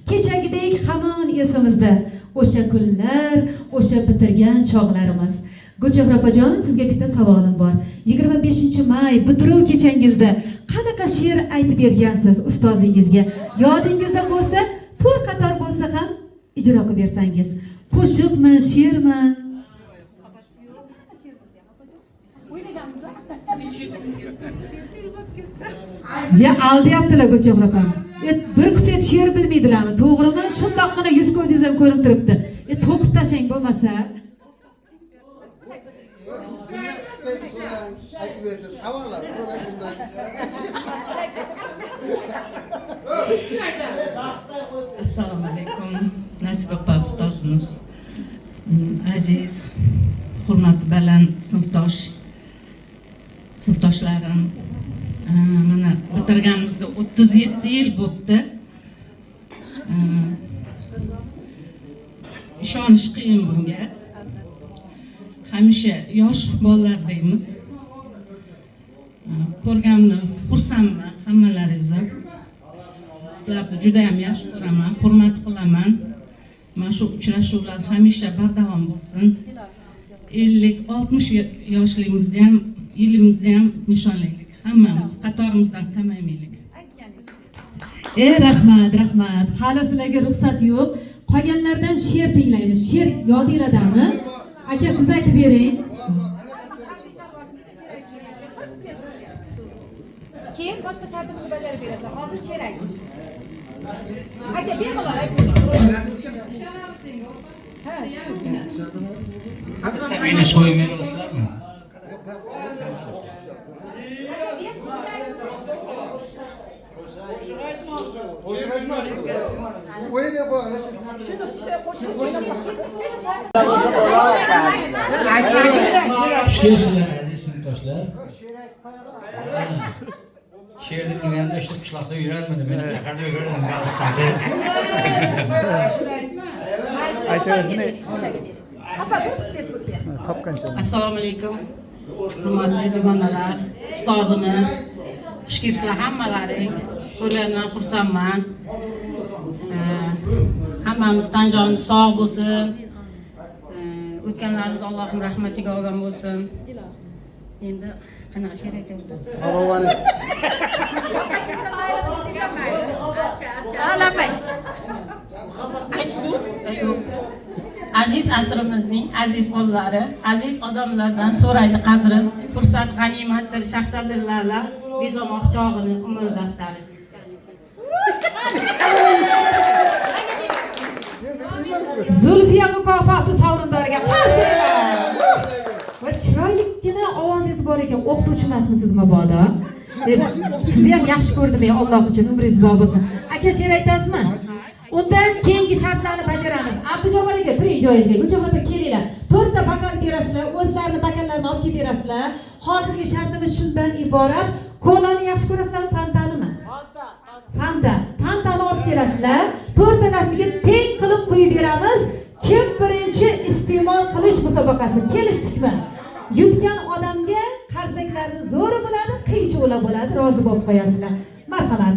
Kechagidek hamon esimizda o'sha kunlar, o'sha bitirgan chog'larimiz. Gulchehra opajon, sizga bitta savolim bor. 25-may bitiruv kechangizda qanaqa she'r aytib bergansiz ustozingizga? Yodingizda bo'lsa, to'rt qator bo'lsa ham ijro qilib bersangiz. Qo'shiqmi, she'rmi? Ya aldayaptilar Gulchehra opam. Bir kuplet she'r bilmaydilarmi? To'g'rimi? Shundoqqina yuz ko'zingiz ham ko'rinib turibdi. To'qib tashlang bo'lmasa. Aytib bersin. Avvallar, so'rab bundan. Assalomu alaykum. Nasib opa ustozimiz. Aziz, hurmatli baland sinfdoshlarim. Mana bitirganimizga 37 yil bo'libdi. Ishonish qiyin bunga. Hamisha yosh bolalardaymiz. Ko'rganimda xursandman hammalaringizni. Sizlarni juda ham yaxshi ko'raman, hurmat qilaman. Mana shu uchrashuvlar hamisha bardavom bo'lsin. 50-60 yoshligimizni ham, yilimizni ham nishonlaylik. Hammamiz qatorimizdan qolmaylik. Rahmat, rahmat. Hali sizlarga ruxsat yo'q. Qolganlardan she'r tinglaymiz. She'r yodinglardami? Aka, siz aytib bering. Keyin boshqa shartimizni bajarib berasiz. Hozir she'r aytish. Aka, bemalol ayting. Ha, Meni so'yib berasizlarmi? O'yga qo'ying. Xush kelibsizlar aziz sinfdoshlar. She'rni bilganda shu qishloqda yurarmidim, meni shaharda yurardim. Aytaversin. Assalomu alaykum. Hurmatli dugonalar, ustozimiz. Xush kelibsizlar hammalaring. Ko'rganimdan xursandman. Hammamiz tan jonimiz sog' bo'lsin. O'tganlarimiz Allohning rahmatiga olgan bo'lsin. Endi qanaqa she'r aytyapti? Halovani. Alamay. aziz asrimizning aziz ollari, aziz odamlardan so'raydi qadri, fursat g'animatdir, shaxsadirlarla bezamoq chog'ini umr daftari. Zulfiya mukofoti sovrindoriga qarsiylar. Va chiroylikkina ovozingiz bor ekan, o'qituvchi emasmisiz mabodo? Sizni ham yaxshi ko'rdim, Alloh uchun umringiz uzoq bo'lsin. Aka she'r aytasizmi? Undan keyingi shartlarni bajaramiz. Abdujobar aka, turing joyingizga. Gulchehra opa kelinglar. 4 ta bakal berasizlar, o'zlarini bakallarini olib kelib berasizlar. Hozirgi shartimiz shundan iborat. Kolani yaxshi ko'rasizlarmi, fantanimi? Fanta. Fantani olib kelasizlar. 4 talasiga teng qilib qo'yib beramiz. Kim birinchi iste'mol qilish musobaqasi. Kelishdikmi? Yutgan odamga qarsaklarni zo'ri bo'ladi, qiyicho'la bo'ladi, rozi bo'lib qo'yasizlar. Marhamat.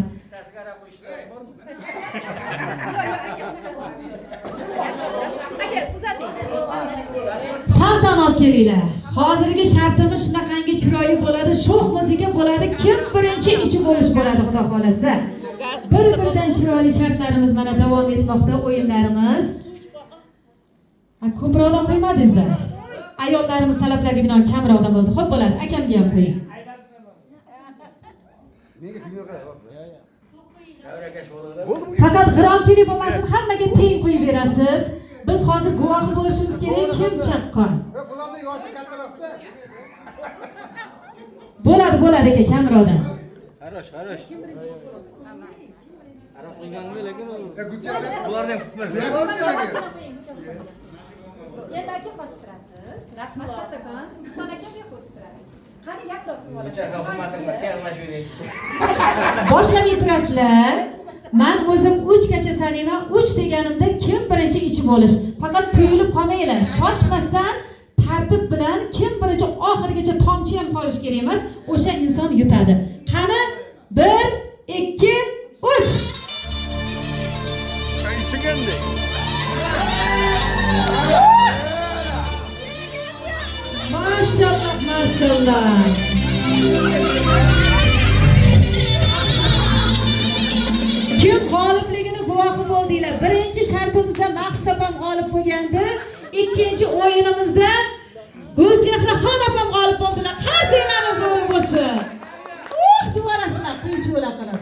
Fantani olib kelinglar. Hozirgi shartimiz shunaqangi chiroyli bo'ladi, sho'x muzika bo'ladi, kim birinchi ichib bo'lish bo'ladi, xudo xolasa. Bir-biridan chiroyli shartlarimiz mana davom etmoqda, o'yinlarimiz. Ko'proq odam qo'ymadingizlar. Ayollarimiz talablariga binoan kamroq odam bo'ldi. Xo'p bo'ladi, akamga ham qo'ying. Faqat g'iromchilik bo'lmasin, hammaga teng qo'yib berasiz. Biz hozir guvohi bo'lishimiz kerak, kim chaqqon. Bo'ladi, bo'ladi aka, kamroqdan. Xarosh. Qarab qo'yganmi, lekin bulardan kutmasin. Endi aka qo'shib turasiz. Rahmat kattakon. Husan aka ham qo'shib turasiz. Qani gapirib boshlamay turasizlar. Men o'zim 3 gacha sanayman. 3 deganimda kim birinchi ichib bo'lish. Faqat tuyulib qolmanglar. Shoshmasdan tartib bilan kim birinchi oxirigacha tomchi ham qolish kerak emas. O'sha inson yutadi. Qani 1 2 3. Ichgandi. Maşallah, maşallah. Kim g'olibligini guvohi bo'ldinglar? Birinchi shartimizda Maqsud opam g'olib bo'lgandi. Ikkinchi o'yinimizda Gulchehraxon opam g'olib bo'ldilar. Qarsiylarni zo'r bo'lsin. Duvarasizlar, qiyicho'la qilib.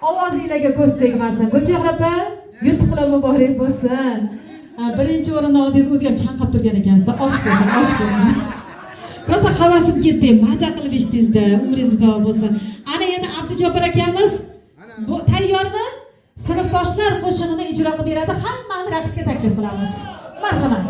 Ovozingizga ko'z tegmasin. Gulchehra opa, yutuqlar muborak bo'lsin. Birinchi o'rinni oldingiz o'zi ham chanqab turgan ekansizda. Osh bo'lsin, osh bo'lsin. Rosa havasim ketdi, maza qilib ichdingizda. Umringiz uzoq bo'lsin. Ana endi Abdujobar akamiz bu tayyormi? Sinfdoshlar qo'shig'ini ijro qilib beradi. Hammani raqsga taklif qilamiz. Marhamat.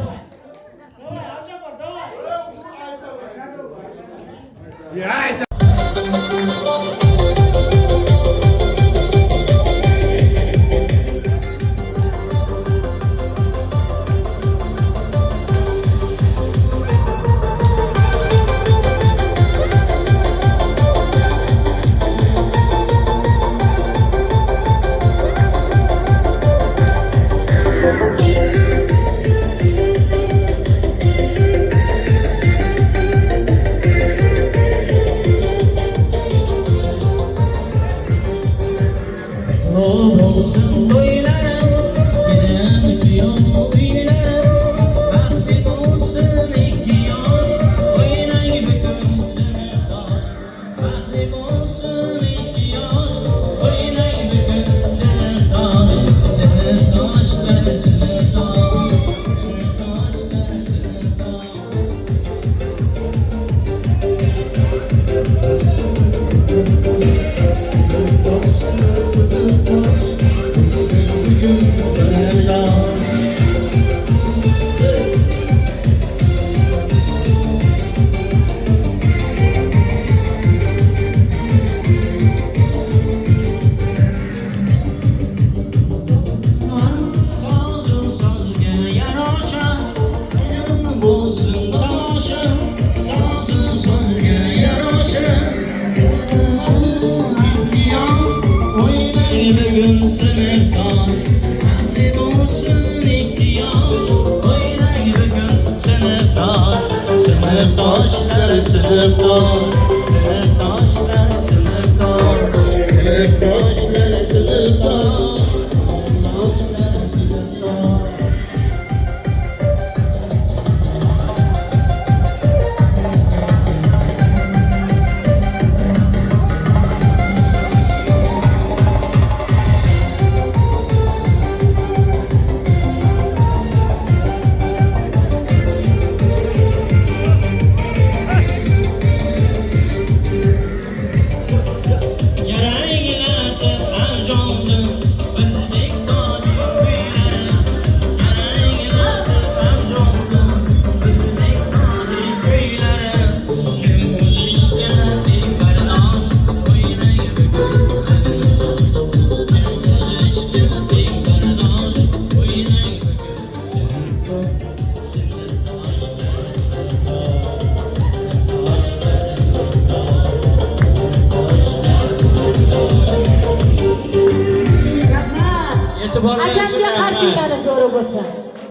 akamga qarsiylarni zo'ri bo'lsin.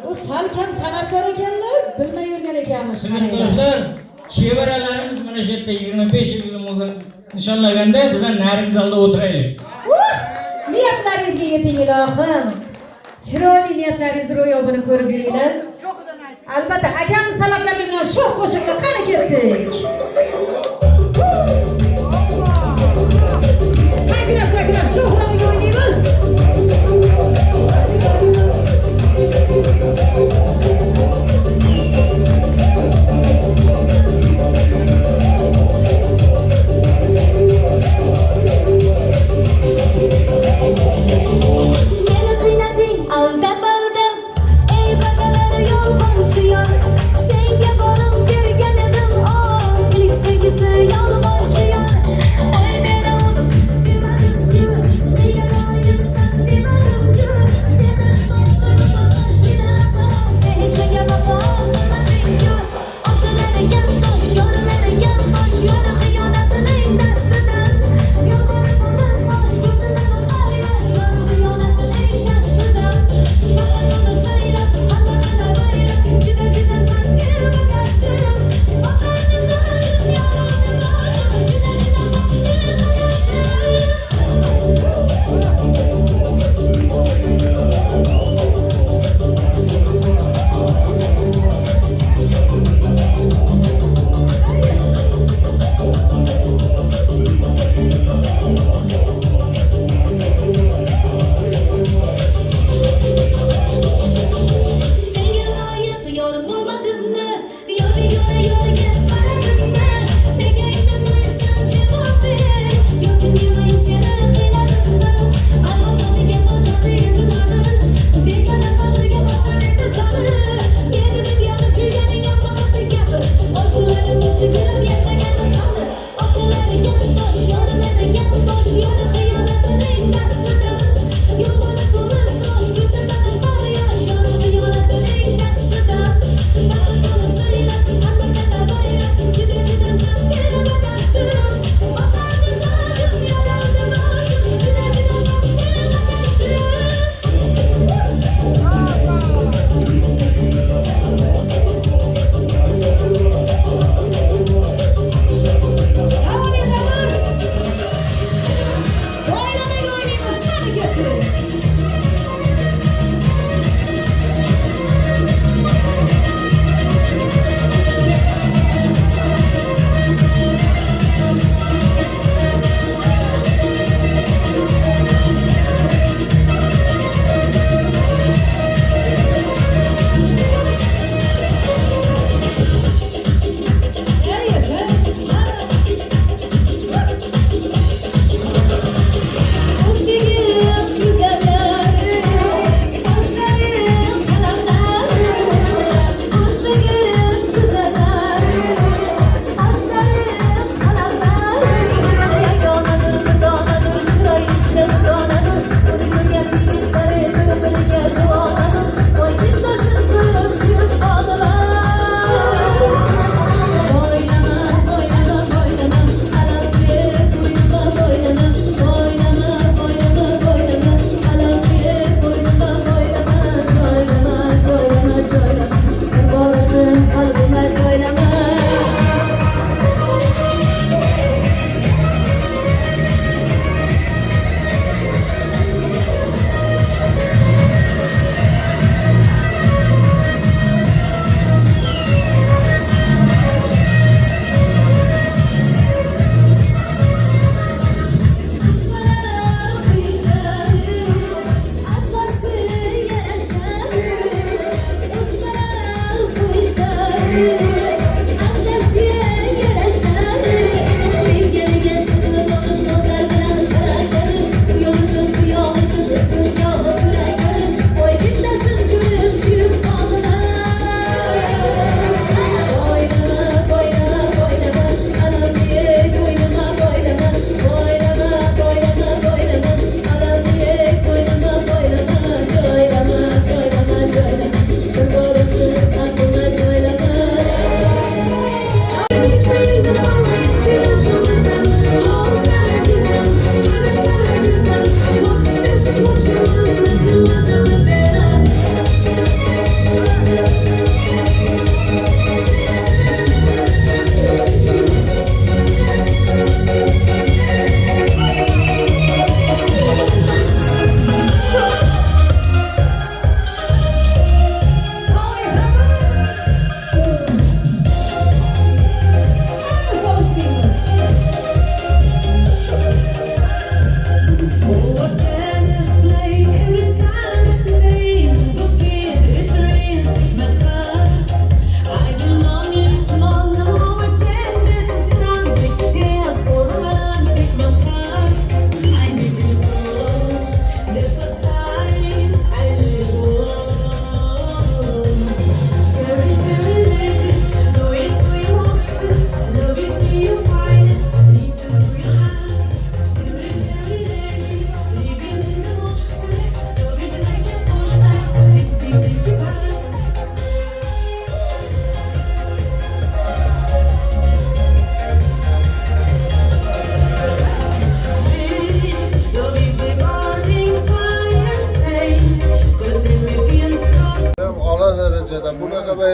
U sal kam san'atkor ekanlar, bilmay yurgan ekanmiz. Sizning do'stlar, chevaralarimiz mana shu yerda 25 yil nishonlaganda biz narigi zalda o'tiraylik. Niyatlaringizga yeting ilohim. Chiroyli niyatlaringiz ro'yobini ko'rib yuringlar. Albatta, akamiz talablari bilan sho'x qo'shiqlar qani ketdik. Sakrab sho'xlarni o'ynaymiz. Meni qiynading, aldab aldab, ey badalar yolg'onchi yor. Senga borim bergan edim, ilk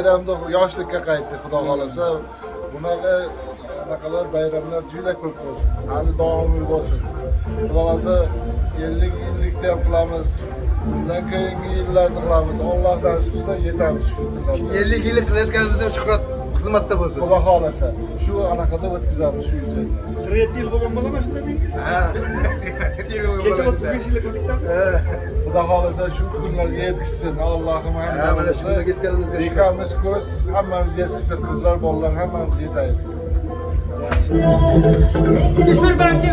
bayramda yoshlikka qaytdi, xudo xolasa. Bunaqalar bayramlar juda ko'p bo'lsin. Hali davomli bo'lsin. Xudo xolasa 50 yillikda ham qilamiz. Bundan keyingi yillarda qilamiz. Alloh nasib qilsa yetamiz shu kunlarga. 50 yillik qilayotganimizda shuhrat xizmatda bo'lsin. Xudo xolasa shu anaqada o'tkazamiz shu yerda. 47 yil bo'lgan bo'ladimi shunday menga? Ha. Kecha 35 yil qildikda. Xudo xolasa shu kunlarga yetkazsin. Allohim Ha, mana shunga yetganimizga shukur. Bekamiz ko'z hammamizga yetkazsin. Qizlar, bolalar hammamizga yetaylik. İşler belki.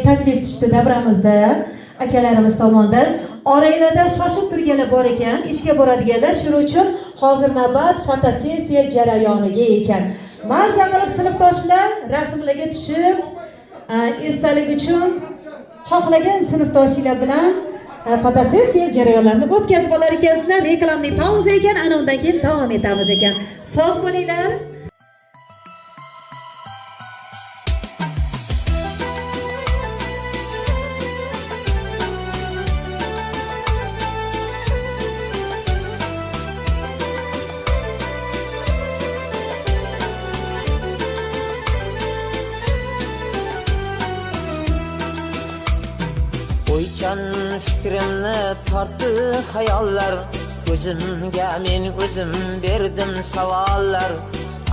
Taklif tushdi davramizda akalarimiz tomonidan. Oranglarda shoshib turganlar bor ekan, ishga boradiganlar, shuning uchun hozir navbat fotosessiya jarayoniga ekan. Maza qilib sinfdoshlar rasmlarga tushib, esdalik uchun xohlagan sinfdoshinglar bilan fotosessiya jarayonlarini o'tkazib olar ekansizlar. Reklamli pauza ekan, ana undan keyin davom etamiz ekan. Sog' bo'linglar. O'ychan fikrimni tortdi xayollar, o'zimga men o'zim berdim savollar.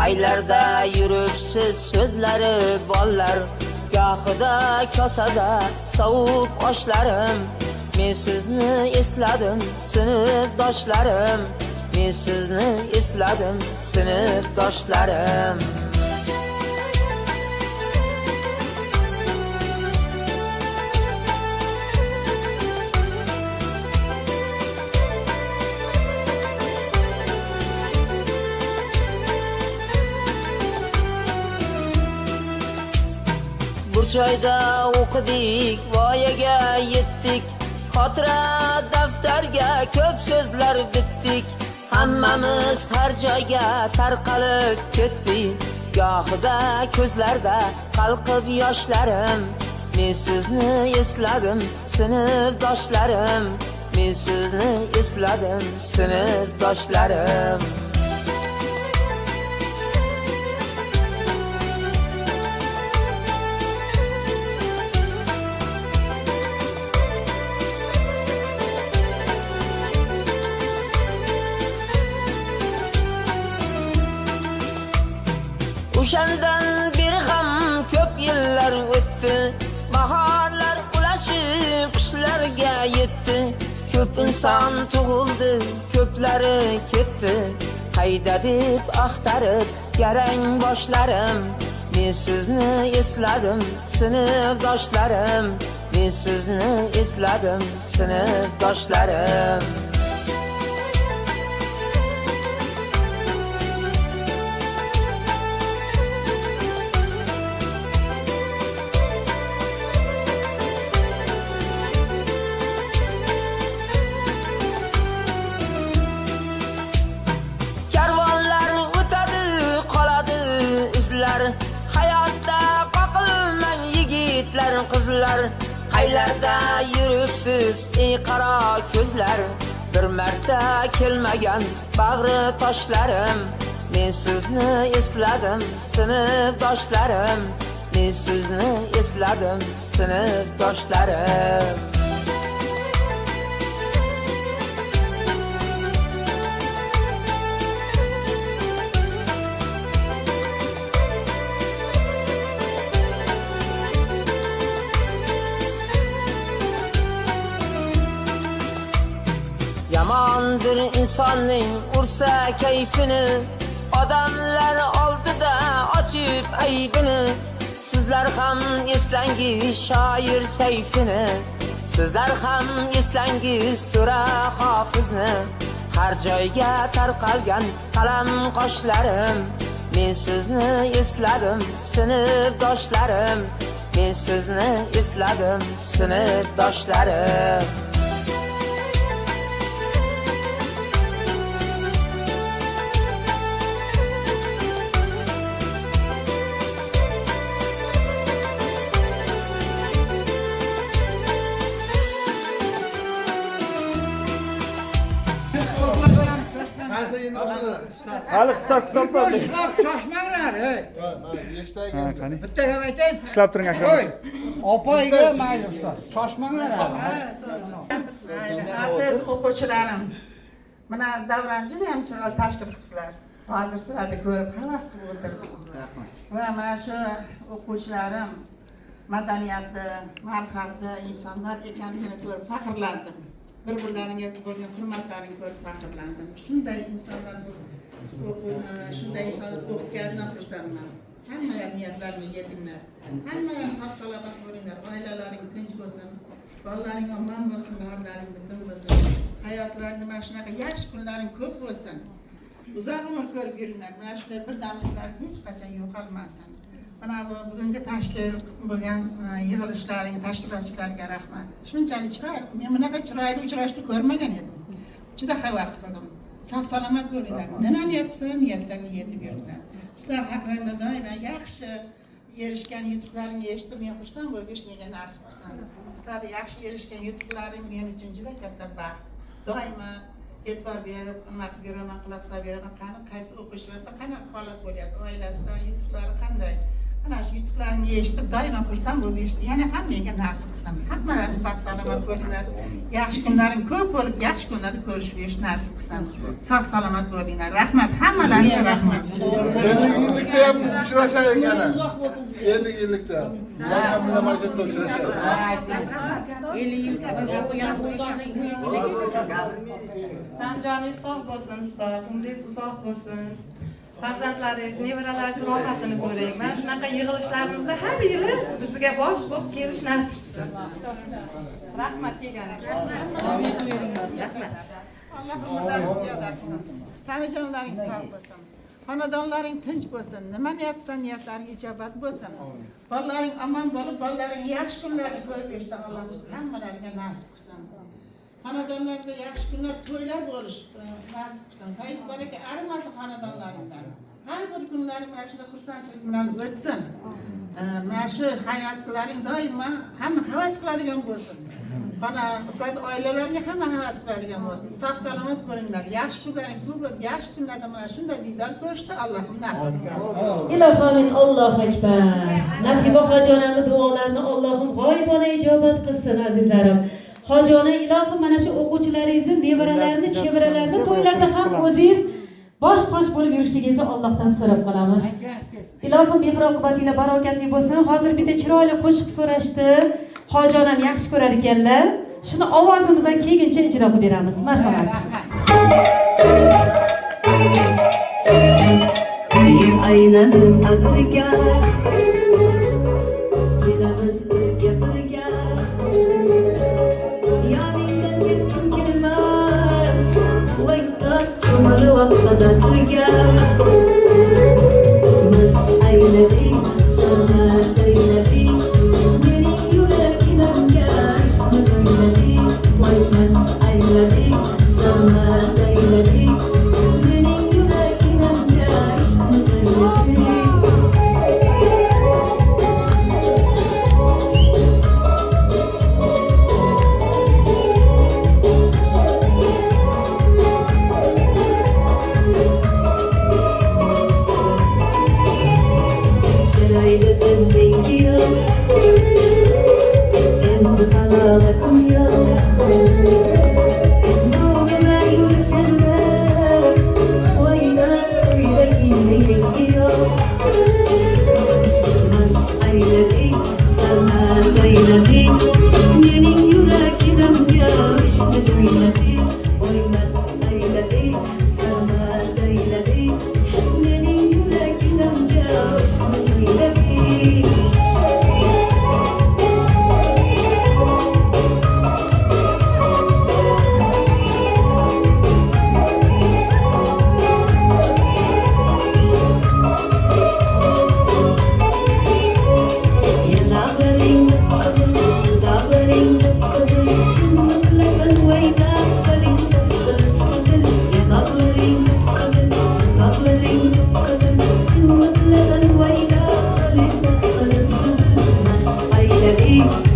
Aylarda yuribsiz so'zlari bollar, gohida kosada sovuq oshlarim. Men sizni esladim sinfdoshlarim, men sizni esladim sinfdoshlarim. Joyda o'qidik, voyaga yetdik, xotira daftarga ko'p so'zlar bitdik. Hammamiz har joyga tarqalib ketdik, gohida ko'zlarda qalqib yoshlarim. Men sizni esladim sinfdoshlarim, men sizni esladim sinfdoshlarim. O'shandan beri ham ko'p yillar o'tdi, bahorlar ulashib qishlarga yetdi. Ko'p inson tug'ildi, ko'plari ketdi, qayda deb axtarib garang boshlarim. Men sizni esladim sinfdoshlarim, men sizni esladim sinfdoshlarim. Hayotda qoqilmang yigitlar, qizlar, qaylarda yuribsiz ey qaro ko'zlar. Bir marta kelmagan bag'ri toshlarim, men sizni esladim sinfdoshlarim, men sizni esladim sinfdoshlarim. Yamandır insonning ursa kayfini, odamlar oldida ochib aybini. Sizlar ham eslangiz shoir sayfini, sizlar ham eslangiz To'ra Hofizni. Har joyga tarqalgan qalam qoshlarim, men sizni esladim sinfdoshlarim, men sizni esladim sinfdoshlarim. Hali kitob bo'ldi. Shoshmanglar, ey. Bitta gap aytaymi? Ishlab turing aka. Opayga mayli ustoz. Shoshmanglar hali. Aziz o'quvchilarim, mana davrani juda ham chiroyli tashkil qilibsizlar. Hozir sizlarni ko'rib havas qilib o'tirdim. Va mana shu o'quvchilarim madaniyatli, ma'rifatli insonlar ekanligini ko'rib faxrlandim. Bir-birlariga bo'lgan hurmatlarini ko'rib faxrlandim. Shunday insonlar o'qitganidan xursandman. Hamma niyatlarini yetinglar. Hamma sog' salomat bo'linglar. Oilalaring tinch bo'lsin. Bolalaring omon bo'lsin, bahrlaring butun bo'lsin. Hayotlarida mana shunaqa yaxshi kunlaring ko'p bo'lsin. Uzoq umr ko'rib yuringlar. Mana shunday birdamliklar hech qachon yo'qolmasin. Mana bu bugungi tashkil bo'lgan yig'ilishlaring, tashkilotchilarga rahmat. Shunchalik chiroyli, men bunaqa chiroyli uchrashishni ko'rmagan edim. Juda havas qildim. Sog' salomat bo'linglar. Nima niyat qilsam, niyatlarga yetib yuringlar. Sizlar haqida doimo yaxshi erishgan yutuqlaringni eshitib men xursand bo'lib menga nasib qilsin. Sizlar yaxshi erishgan yutuqlaring men uchun juda katta baxt. Doimo e'tibor berib, nima qilib beraman, quloq solib beraman, qani qaysi o'quvchilarda qanaqa holat bo'lyapti, oilasida yutuqlari qanday. Ana shu yutuqlarni eshitib doimo xursand bo'lib yurishsa, yana ham menga nasib qilsin. Hammalaring sog' salomat bo'linglar. Yaxshi kunlaring ko'p bo'lib, yaxshi kunlarni ko'rishib yurish nasib qilsin. Sog' salomat bo'linglar. Rahmat, hammalariga rahmat. 50 yillikda ham uchrashar ekan. 50 yillikda. Mana bu mamlakatda uchrashadi. 50 yil tan joningiz sog' bo'lsin ustoz, umringiz uzoq bo'lsin. Farzandlaringiz, nevaralaringiz rohatini ko'ring. Mana shunaqa yig'ilishlarimizda har yili bizga bosh bo'lib kelish nasib qilsin. Rahmat kelganingiz. Rahmat. Alloh umrlaringizni ziyoda qilsin. Tanajonlaring sog' bo'lsin. Xonadonlaring tinch bo'lsin. Nima niyatsan, niyatlaring ijobat bo'lsin. Bolalaring omon bo'lib, bolalaring yaxshi kunlarni ko'rib yurishdan Alloh hammalariga nasib qilsin. Xonadonlarda yaxshi kunlar, to'ylar bo'lish nasib qilsin. Fayz baraka arimasin xonadonlaringdan. Har bir kunlaring mana shunday xursandchilik bilan o'tsin. Mana shu hayotlaring doimo hamma havas qiladigan bo'lsin. Mana ustoz oilalarga hamma havas qiladigan bo'lsin. Sog' salomat bo'linglar. Yaxshi kunlaring ko'p, yaxshi kunlarda mana shunday diydor ko'rishni Allohim nasib qilsin. Ilohomin Allohu akbar. Nasiba xojonamning duolarini Allohim g'oyibona ijobat qilsin azizlarim. Xojona ilohim mana shu o'quvchilaringizni, nevaralarini, chevaralarini to'ylarda ham o'zingiz bosh-qosh bo'lib yurishligingizni Allohdan so'rab qolamiz. Ilohim mehr-oqibatinglar barokatli bo'lsin. Hozir bitta chiroyli qo'shiq so'rashdi. Xojonam yaxshi ko'rar ekanlar. Shuni ovozimizdan kelguncha ijro qilib beramiz. Marhamat. Bir aylanib adirga kelamiz birga. Yoningdan ketgim kelmas. Vayda cho'milib vaqsada turgan. Biz ayladik, sanmas ayladik. Mening yuragimga ishni joyladik. Vaymas ayladik, sanmas ayladik. Mening yuragimga ishni joyladik.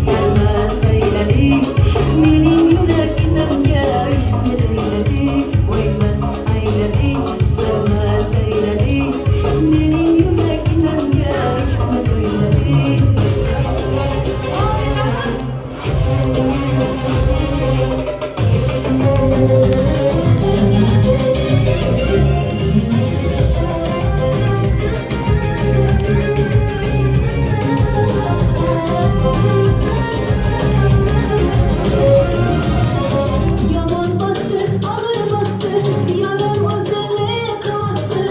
sevmez eyledi. Mening yuragimga ishqni jayladi. O'ymas eyledi, sevmez eyledi. Mening yuragimga ishqni jayladi. Yomon battı, ağır battı, yarım o'zini qavatdi.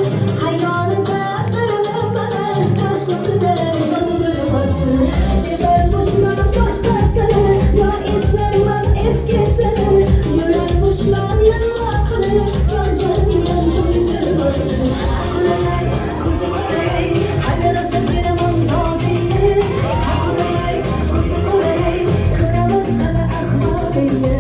Hayroniga birini bilan boshqatida yondirib otdi. Sevarmishman boshqasini, yo eslayman eskisini. Yurarmishman yalla qilib, jon-jonimdan to'ydirib otdi. Aqlalay, ko'zi qorayay, hali rosa beraman dodingni. Aqlalay, ko'zi qorayay, ko'ramiz hali ahvolingni.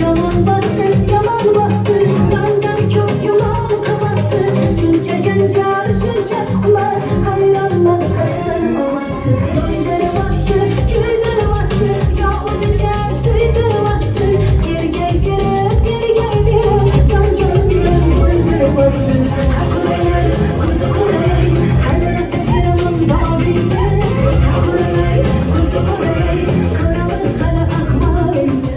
Yomon battı, mendan ko'p gumon qavatdi. Shuncha janjal, shuncha tuhmat, hayronman qatdan ovatdi. Yondirib otdi, kuydirib otdi, yo o'zicha suydirib otdi. Tergay berib, jon-jonimdan to'ydirib otdi. Aqlalay, ko'zi qorayay, hali rosa beraman dodingni. Aqlalay, ko'zi qorayay, ko'ramiz hali ahvolingni.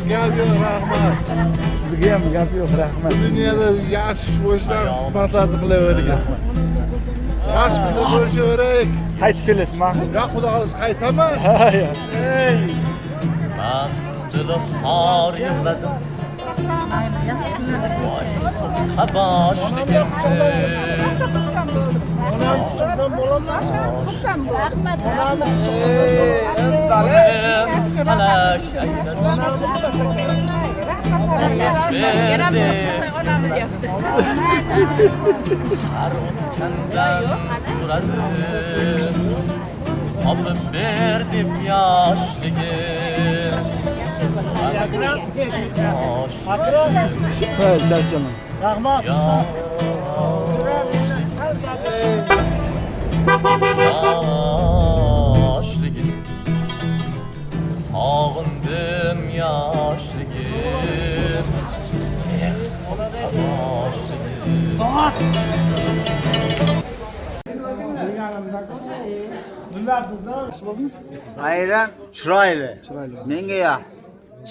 Gap yo'q, rahmat. Sizga ham gap yo'q, rahmat. Dunyoda yaxshi bo'lishdan xizmatlarni qilavergan. Yaxshi kunda ko'rishaveraylik. Qaytib kelasiz, ma'qul. Ya xudo xohlasa qaytaman. Man juda xor yig'ladim. Voy so'qqa boshligimni. Rahmat. Falak har o'tgandan so'radim. Olib ber deb yoshligim. Charchaman. Rahmat. Yoshligim, sog'indim yoshligim. Ayran chiroyli. Menga yoq.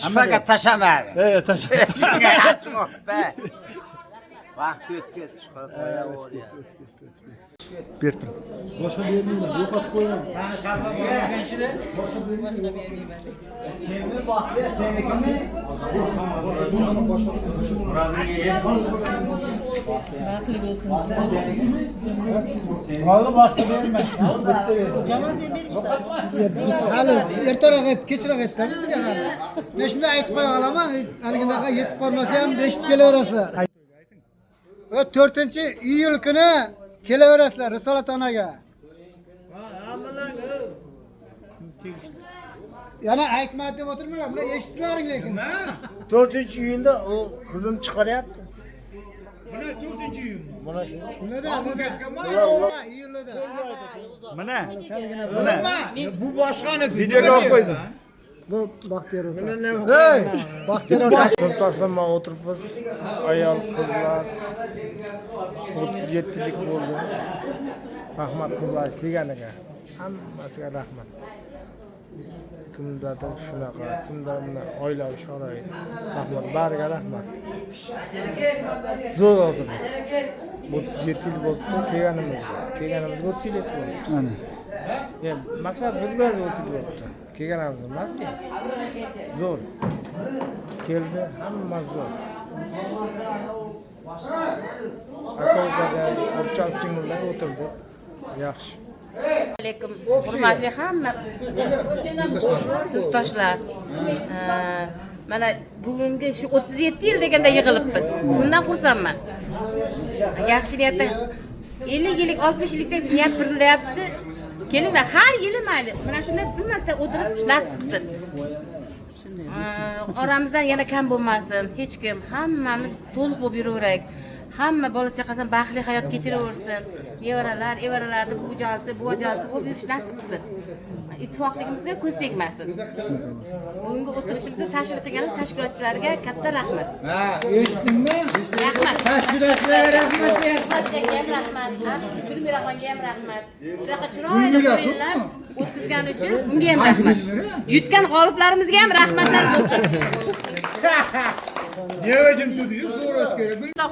Hammaga tashamadi. Tashamadi. Vaqt ketdi. Berdim. Boshqa bermayman, yo'qotib qo'yaman. Seni xafa bo'lganchida boshqa bermayman. Senni baxtga senikini Baxtli bo'lsin. Qoldi boshqa bermayman. Jamol sen berishsan. Biz hali ertaroq kechroq aytdi bizga hali. Men shunday aytib qo'ya olaman, haliginaqa yetib qolmasa ham eshitib kelaverasizlar. 4-iyul kuni kelaverasizlar Risolat onaga. Yana aytmadi deb o'tirmanglar, bular eshitdilaring lekin. 4-iyulda u qizim chiqaryapti. Mana 4-iyul. Mana shu. Iyulda. Mana. Bu boshqani Videoga olib qo'ydim. Bu Baxtiyorov. Hey, Baxtiyorov. To'rttasida o'tiribmiz. Ayol, qizlar 37 lik bo'ldi. Rahmat qizlar kelganiga. Hammasiga rahmat. Kimdadir shunaqa, kimdadir mana oilaviy sharoit. Rahmat, bariga rahmat. Zo'r o'tirdi. 37 yil bo'ldi kelganimizga 30 yil bo'ldi. Mana. Yani maksat bizga o'tib o'tdi. Kelganimiz emas-ku. Zo'r. Keldi, hamma zo'r. Aka-ukalar, o'rtoq singillar o'tirdi. Yaxshi. Alaykum, hurmatli hamma sinfdoshlar. Mana bugungi shu 37 yil deganda yig'ilibmiz. Bundan xursandman. Yaxshi niyatda 50 yillik, 60 yillikda niyat birilyapti. Kelinglar, har yili mayli. Mana shunda bir marta o'tirib nasib qilsin. Oramizdan yana kam bo'lmasin. Hech kim, hammamiz to'liq bo'lib yuraverak. Hamma bola chaqasidan baxtli hayot kechiraversin. Evaralarni bujalsi bo'lib yurish nasib qilsin. Ittifoqligimizga ko'z tegmasin. Bugungi o'tirishimizda tashkil qilgan tashkilotchilarga katta rahmat. Ha, eshitdingmi? Rahmat. Tashkilotchilarga rahmat. Ismatchaga ham rahmat. Gulmiraxonga ham rahmat. Shunaqa chiroyli o'yinlar o'tkazgani uchun unga ham rahmat. Yutgan g'oliblarimizga ham rahmatlar bo'lsin.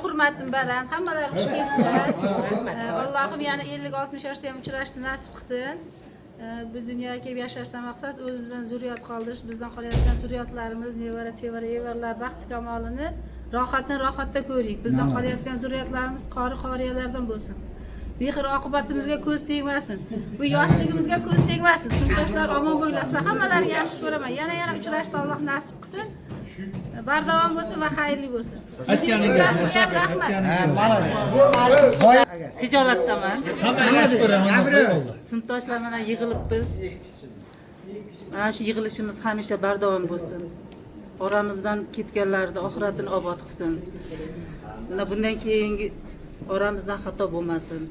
Hurmatim baland, hammalar xush kelibsizlar. Allohim yana 50-60 yoshda ham uchrashni nasib qilsin. Bu dunyoga kelib yashashdan maqsad o'zimizdan zurriyot qoldirish, bizdan qolayotgan zurriyotlarimiz, nevara, chevara, evarlar baxti kamolini rohatda ko'ring. Bizdan qolayotgan zurriyotlarimiz qori-qoriyalardan bo'lsin. Mehr oqibatimizga ko'z tegmasin. Bu yoshligimizga ko'z tegmasin. Sinfdoshlar omon bo'ylasizlar. Hammalarini yaxshi ko'raman. Yana uchrashni Alloh nasib qilsin. Bardavom bo'lsin va xayrli bo'lsin. Aytganingizga rahmat. Hijolatdaman. Sinfdoshlar mana yig'ilibmiz. Mana shu yig'ilishimiz hamisha bardavom bo'lsin. Oramizdan ketganlarni oxiratini obod qilsin. Bundan keyingi oramizdan xato bo'lmasin.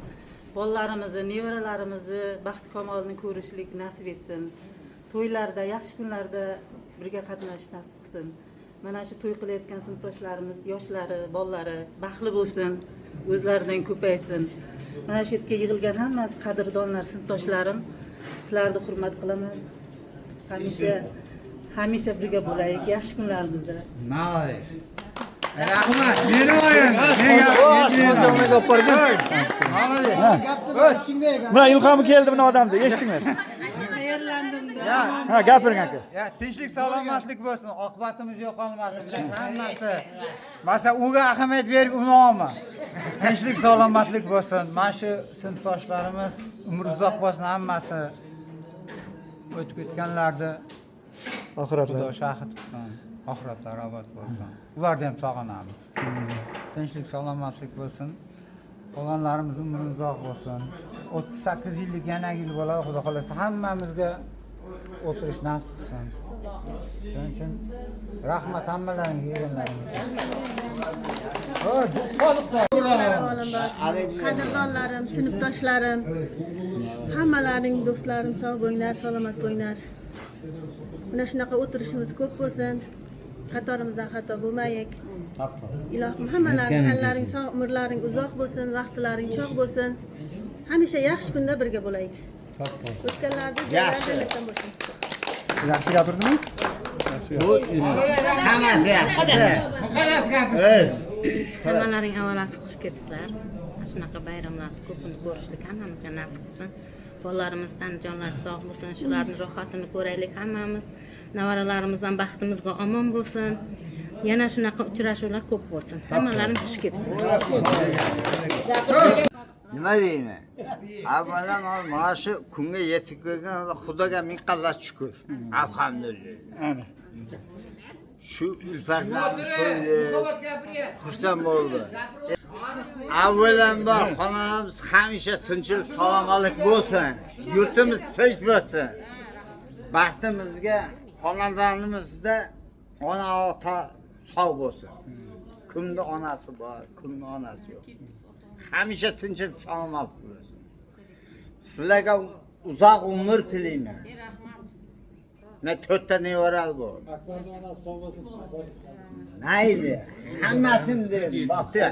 Bolalarimizni, nevaralarimizni baxt kamolini ko'rishlik nasib etsin. To'ylarda, yaxshi kunlarda birga qatnashish nasib qilsin. Mana shu to'y qilayotgan sinfdoshlarimiz, yoshlari, bolalari baxtli bo'lsin, o'zlaridan ko'paysin. Mana shu yerga yig'ilgan hammasi qadrdonlar, sinfdoshlarim, sizlarni hurmat qilaman. Hamisha birga bo'laylik yaxshi kunlarimizda. Молодец. Rahmat. Meni o'yin. Mana ilhomi keldi buni odamda, eshitdinglar. Ha, gapiring aka. Ya, tinchlik, salomatlik bo'lsin, oqibatimiz yo'qolmasin. Hammasi. Masalan, unga ahamiyat berib unoma. Tinchlik, salomatlik bo'lsin. Mana shu sinfdoshlarimiz umr uzoq bo'lsin hammasi. O'tib ketganlarni Oxiratlar. shahid qilsin. Oxiratlari obod bo'lsin. Ulardan ham sog'inamiz. Tinchlik, salomatlik bo'lsin. Qolganlarimiz umri uzoq bo'lsin. 38 yillik yana yil bo'ladi, xudo xolasa hammamizga o'tirish nasib qilsin. Shuning uchun rahmat hammalaringga, yeganlaringga. Qadrdonlarim, sinfdoshlarim, hammalaring do'stlarim sog' bo'linglar, salomat bo'linglar. Mana shunaqa o'tirishimiz ko'p bo'lsin. Qatorimizdan xato bo'lmaylik. Ilohim hammalaring tanlaring sog', umrlaring uzoq bo'lsin, vaqtlaring cho'q bo'lsin. Hamisha yaxshi kunda birga bo'laylik. O'tganlarda yaxshi bo'lsin. Yaxshi gapirdimi? Hammasi yaxshi. Hammalaring avalasi xush kelibsizlar. Shunaqa bayramlarni ko'pini ko'rishlik hammamizga nasib qilsin. Bolalarimizdan jonlari sog' bo'lsin, shularning rohatini ko'raylik hammamiz. Nevaralarimizdan baxtimizga omon bo'lsin. Yana shunaqa uchrashuvlar ko'p bo'lsin. Hammalaring xush kelibsizlar. Nima deyman? Avvalambor mana shu kunga yetib kelgan Xudoga ming qanday shukr. Alhamdulillah. Shu ulfatlarni ko'rdi. Xursand bo'ldi. Avvalambor xonamiz hamisha tinchlik salomatlik bo'lsin. Yurtimiz tinch bo'lsin. Baxtimizga xonadonimizda ona ota sog' bo'lsin. Kimda onasi bor, kimda onasi yo'q. Hamisha tinchlik salomatlik bo'lsin. Sizlarga uzoq umr tilayman. Ne 4 ta nevaral bor. Akbarning onasi sog' bo'lsin. Nayli. Hammasini dedim. Baxtiyor.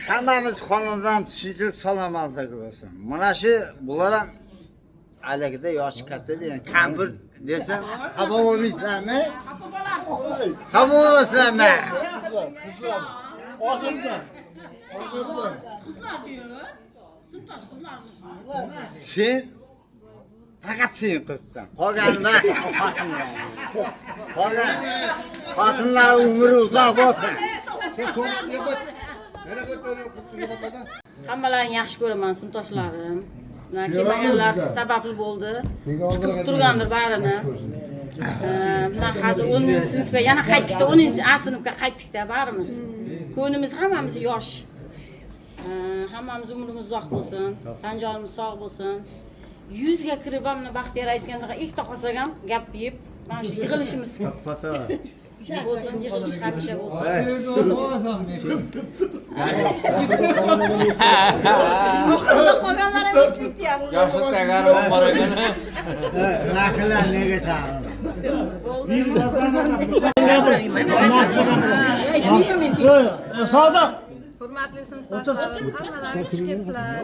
Hammamiz xonadon tinchlik salomatlik bo'lsin. Mana shu bular ham alakda yoshi katta degan kampir desam, xafa bo'lmaysanmi? Xafa bo'lasizmi? Qizlar. Oxirda. Qizlar diyor. Sintosh qizlarimiz. Sen faqat sen qizsan. Qolganlar xotinlar. Qolgan xotinlar umri uzoq bo'lsin. Sen to'g'ri yo'q. Mana qilib Hammalarini yaxshi ko'raman, sinfdoshlarim. Kelmaganlar sababli bo'ldi. Chiqib turgandir barini. Bular hozir 10-sinfga yana qaytdik, 10-A sinfga qaytdik-da barimiz. Ko'nglimiz hammamiz yosh. Hammamiz umrimiz uzoq bo'lsin, tan-jonimiz sog' bo'lsin. 100 ga kirib hamma Baxtiyor aytgandaqa ikkita qolsak ham gap yeb, mana shu yig'ilishimiz bo'lsin, yig'ilish hamisha bo'lsin. Oxirida qolganlarimiz bityapti. Yoshi tagari bor ekan. Naqlar nega chaqirdi? Sodiq. Hurmatli sinfdoshlarim, hammalaring xush kelibsizlar.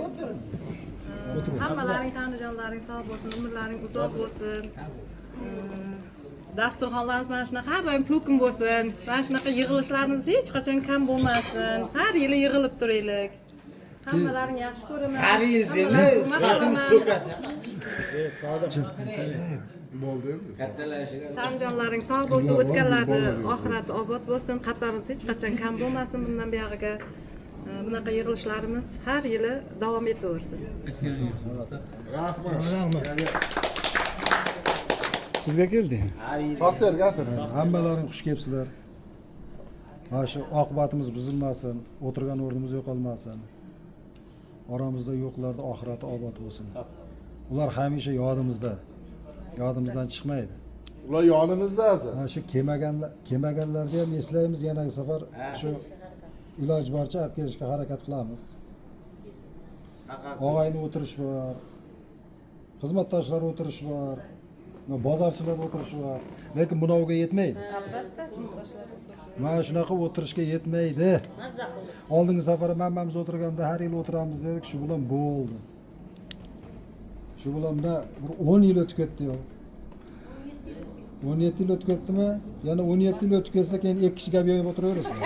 Hammalaring tanijonlaring sog' bo'lsin, umrlaring uzoq bo'lsin. Dasturxonlarimiz mana shunaqa har doim to'kin bo'lsin. Mana shunaqa yig'ilishlarimiz hech qachon kam bo'lmasin. Har yili yig'ilib turaylik. Hammalaring yaxshi ko'raman. Har yil dema, qatimiz to'kasi. Bo'ldi endi. Tanijonlaring sog' bo'lsin, o'tganlarni oxirati obod bo'lsin, qatorimiz hech qachon kam bo'lmasin bundan buyog'iga. Bunaqa yig'ilishlarimiz har yili davom etaversin. Rahmat. Sizga keldi. Baxtiyor gapir. Hammalaring xush kelibsizlar. Mana shu oqibatimiz buzilmasin, o'tirgan o'rnimiz yo'qolmasin. Oramizda yo'qlarda oxirati obod bo'lsin. Ular hamisha yodimizda. Yodimizdan chiqmaydi. Ular yonimizda hozir. Mana shu kelmaganlarni ham eslaymiz, yana safar shu iloj boricha olib kelishga harakat qilamiz. Og'ayni o'tirish bor. Xizmatdoshlar o'tirish bor. Bozorchilar o'tirish bor. Lekin bunovga yetmaydi. Albatta, sinfdoshlar o'tirish. Mana shunaqa o'tirishga yetmaydi. Oldingi safar hammamiz o'tirganda har yil o'tiramiz dedik, shu bilan bo'ldi. Shu bilan bir 10 yil o'tib ketdi-yu. 17 yil o'tib ketdimi? Yana 17 yil o'tib ketsa, keyin 2 kishi gap yo'yib o'tiraverasiz.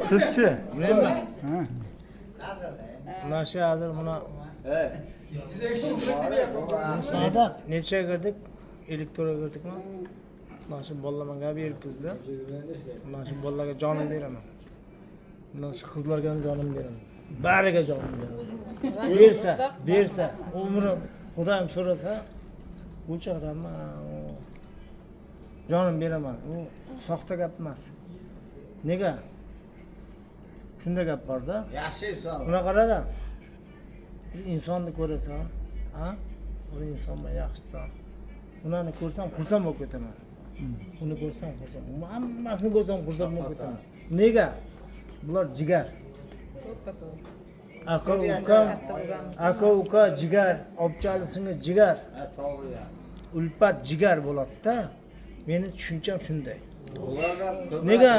Sizchi? Men. Ha. Mana shu hozir buni necha kirdik? Elektorga kirdikmi? Mana shu bolalarga gap beribmiz-da. Mana shu bolalarga jonim beraman. Mana shu qizlarga ham jonim beraman. Bariga jonim beraman. Bersa, umrim Xudoyim so'rasa, o'lcharaman. Jonim beraman. U soxta gap emas. Nega? Shunday gap bor-da. Yaxshi inson. Buna qarada. Bir insonni ko'rasan, ha? Bir inson bilan yaxshisan. Unani ko'rsam, xursand bo'lib ketaman. Uni ko'rsam, xursand. Hammasini ko'rsam, xursand bo'lib ketaman. Nega? Bular jigar. Aka uka jigar, obchali singil jigar. Ulpat jigar bo'ladi-da. Meni tushuncham shunday. Nega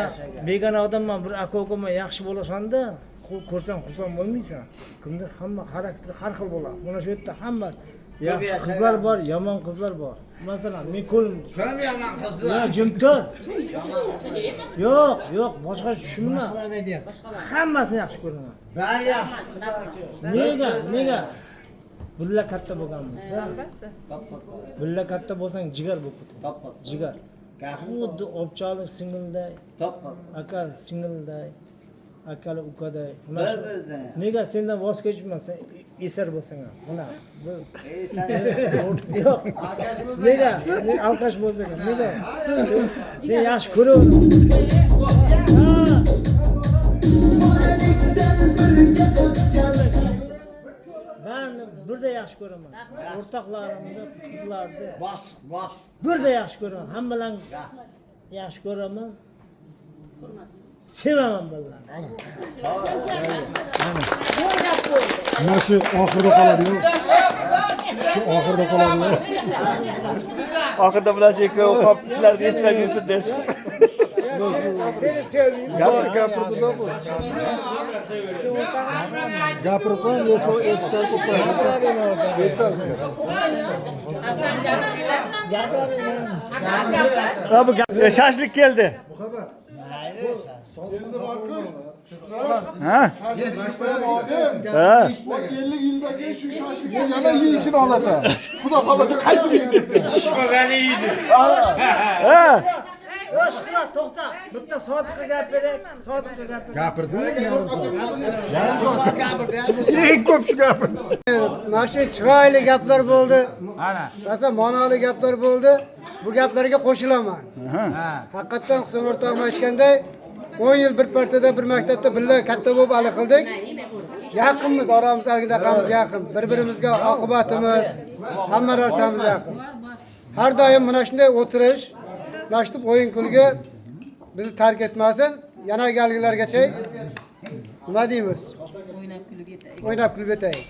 begona odamman bir aka ukaman yaxshi bo'lasan-da, ko'rsang xursand bo'lmaysan. Kimdir hamma xarakteri har xil bo'ladi. Mana shu yerda hamma Yaxshi qizlar bor, yomon qizlar bor. Masalan, men ko'lim. Kim yomon qizlar? Ya, jim tur. Yo'q, boshqa tushunma. Boshqalarni deyapti. Hammasini yaxshi ko'raman. Ben yaxshi. Nega? Bulla katta bo'lganmiz. Bulla katta bo'lsang jigar bo'lib ketadi. Jigar. Xuddi obchalik singilday, aka singilday, akali ukaday. Nega sendan voz kechibman, sen esar bo'lsang ham. Mana yo'q. Nega? Alkash bo'lsang ham. Nega? Sen yaxshi ko'raver. Ben burada yaxshi ko'raman. O'rtoqlarimni, qizlarni bos. Burada yaxshi ko'raman. Hammalarni yaxshi ko'raman. Sevaman bularni. Mana shu oxirida qoladi-yu. Shu oxirida qoladi-yu. Oxirida bular shekil qolib sizlarni eslab yursin deb. Seni sevmayman. Gapirdi-da bu. Gapirib qo'ying, esdan qo'ying. Esdan. Bu shashlik keldi. Ha? 50 yildan keyin shu shashlikni yana yeyishini olasan. Xudo xolasa qaytib yeydi. Pishmagani yeydi. Ha? Yo'q, to'xta. Bitta sodiqqa gapiring. Gapirdimi? Yarim soat gapirdi. Eng ko'p shu gapirdi. Mana shu chiroyli gaplar bo'ldi. Masalan, ma'noli gaplar bo'ldi. Bu gaplarga qo'shilaman. Haqiqatan Husan o'rtog'im aytganday 10 yil bir partada, bir maktabda birga katta bo'lib hali qildik. Yaqinmiz, oramiz algidaqamiz yaqin. Bir-birimizga oqibatimiz, hamma narsamiz yaqin. Har doim mana shunday o'tirish, mana shu o'yin kulgi bizni tark etmasin. Yana galgilargacha nima deymiz? O'ynab kulib etaylik.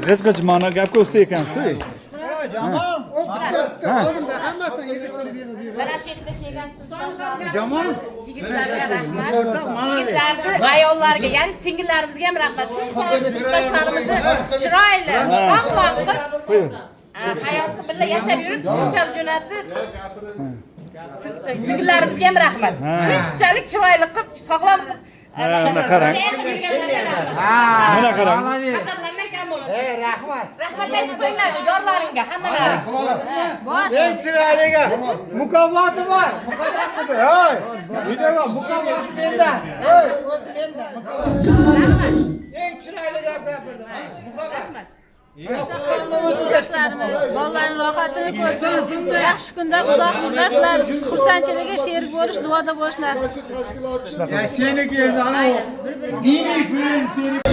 G'ij ma'no gapga usta ekansiz. Jamol, oldimda hammasidan yig'ishtirib berib. Mana shu yerda kelgansiz. Jamol, Yigitlarga rahmat. Yigitlarga, ayollarga, ya'ni singillarimizga ham rahmat. Shunchalik singlashlarimizni chiroyli, sog'lom hayotni birga yashab yurib, shunchalik jo'natdi. Singillarimizga ham rahmat. Shunchalik chiroyli qilib, sog'lom qilib Mana qarang. Mana qarang. Xatarlardan kam bo'ladi. rahmat. Rahmat aytibsanglar yorlaringga, hammalari. Eng chiroyliga mukofoti bor. Hoy, videoga mukofoti mendan. Hoy, mendan. Eng chiroyli gap gapirdim. Mukofot. Yoshlarimiz bolalarning rohatini ko'rsin. Yaxshi kunda uzoq yillar shular xursandchiligiga sherik bo'lish, duoda bo'lish nasib qilsin. Seniki endi ana diniy kun seniki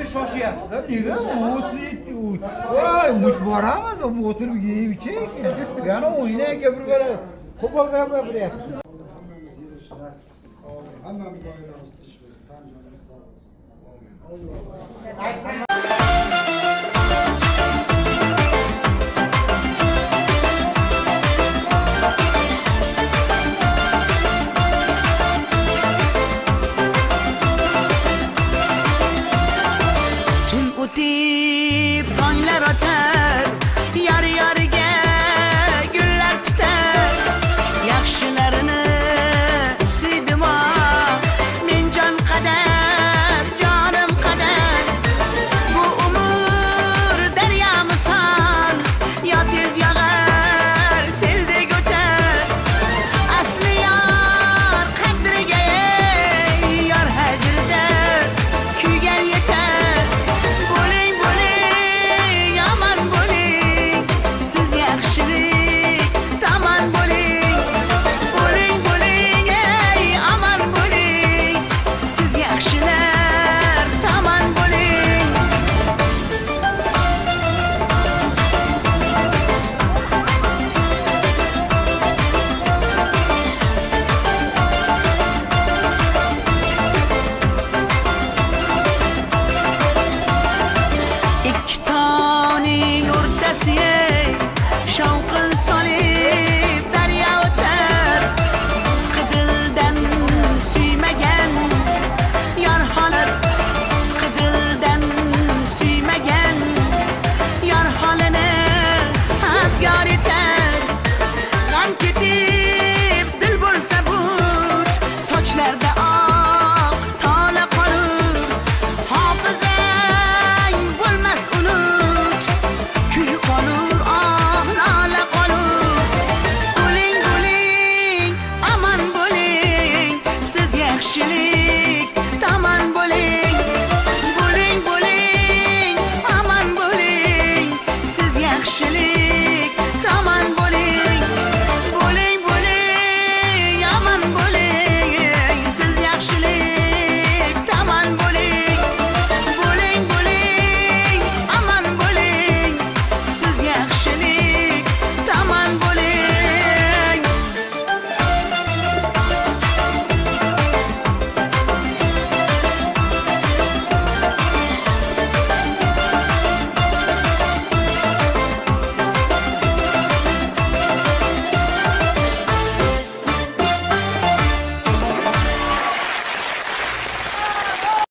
Nega shoshyapti? Nega? 37 voy, mush boramiz, o'tirib yeyib ichaylik. Yana o'yinga gapirib qo'pol gapiryapti. Hammamiz oilamiz tinch bo'lsin, tan jonimiz sog' bo'lsin.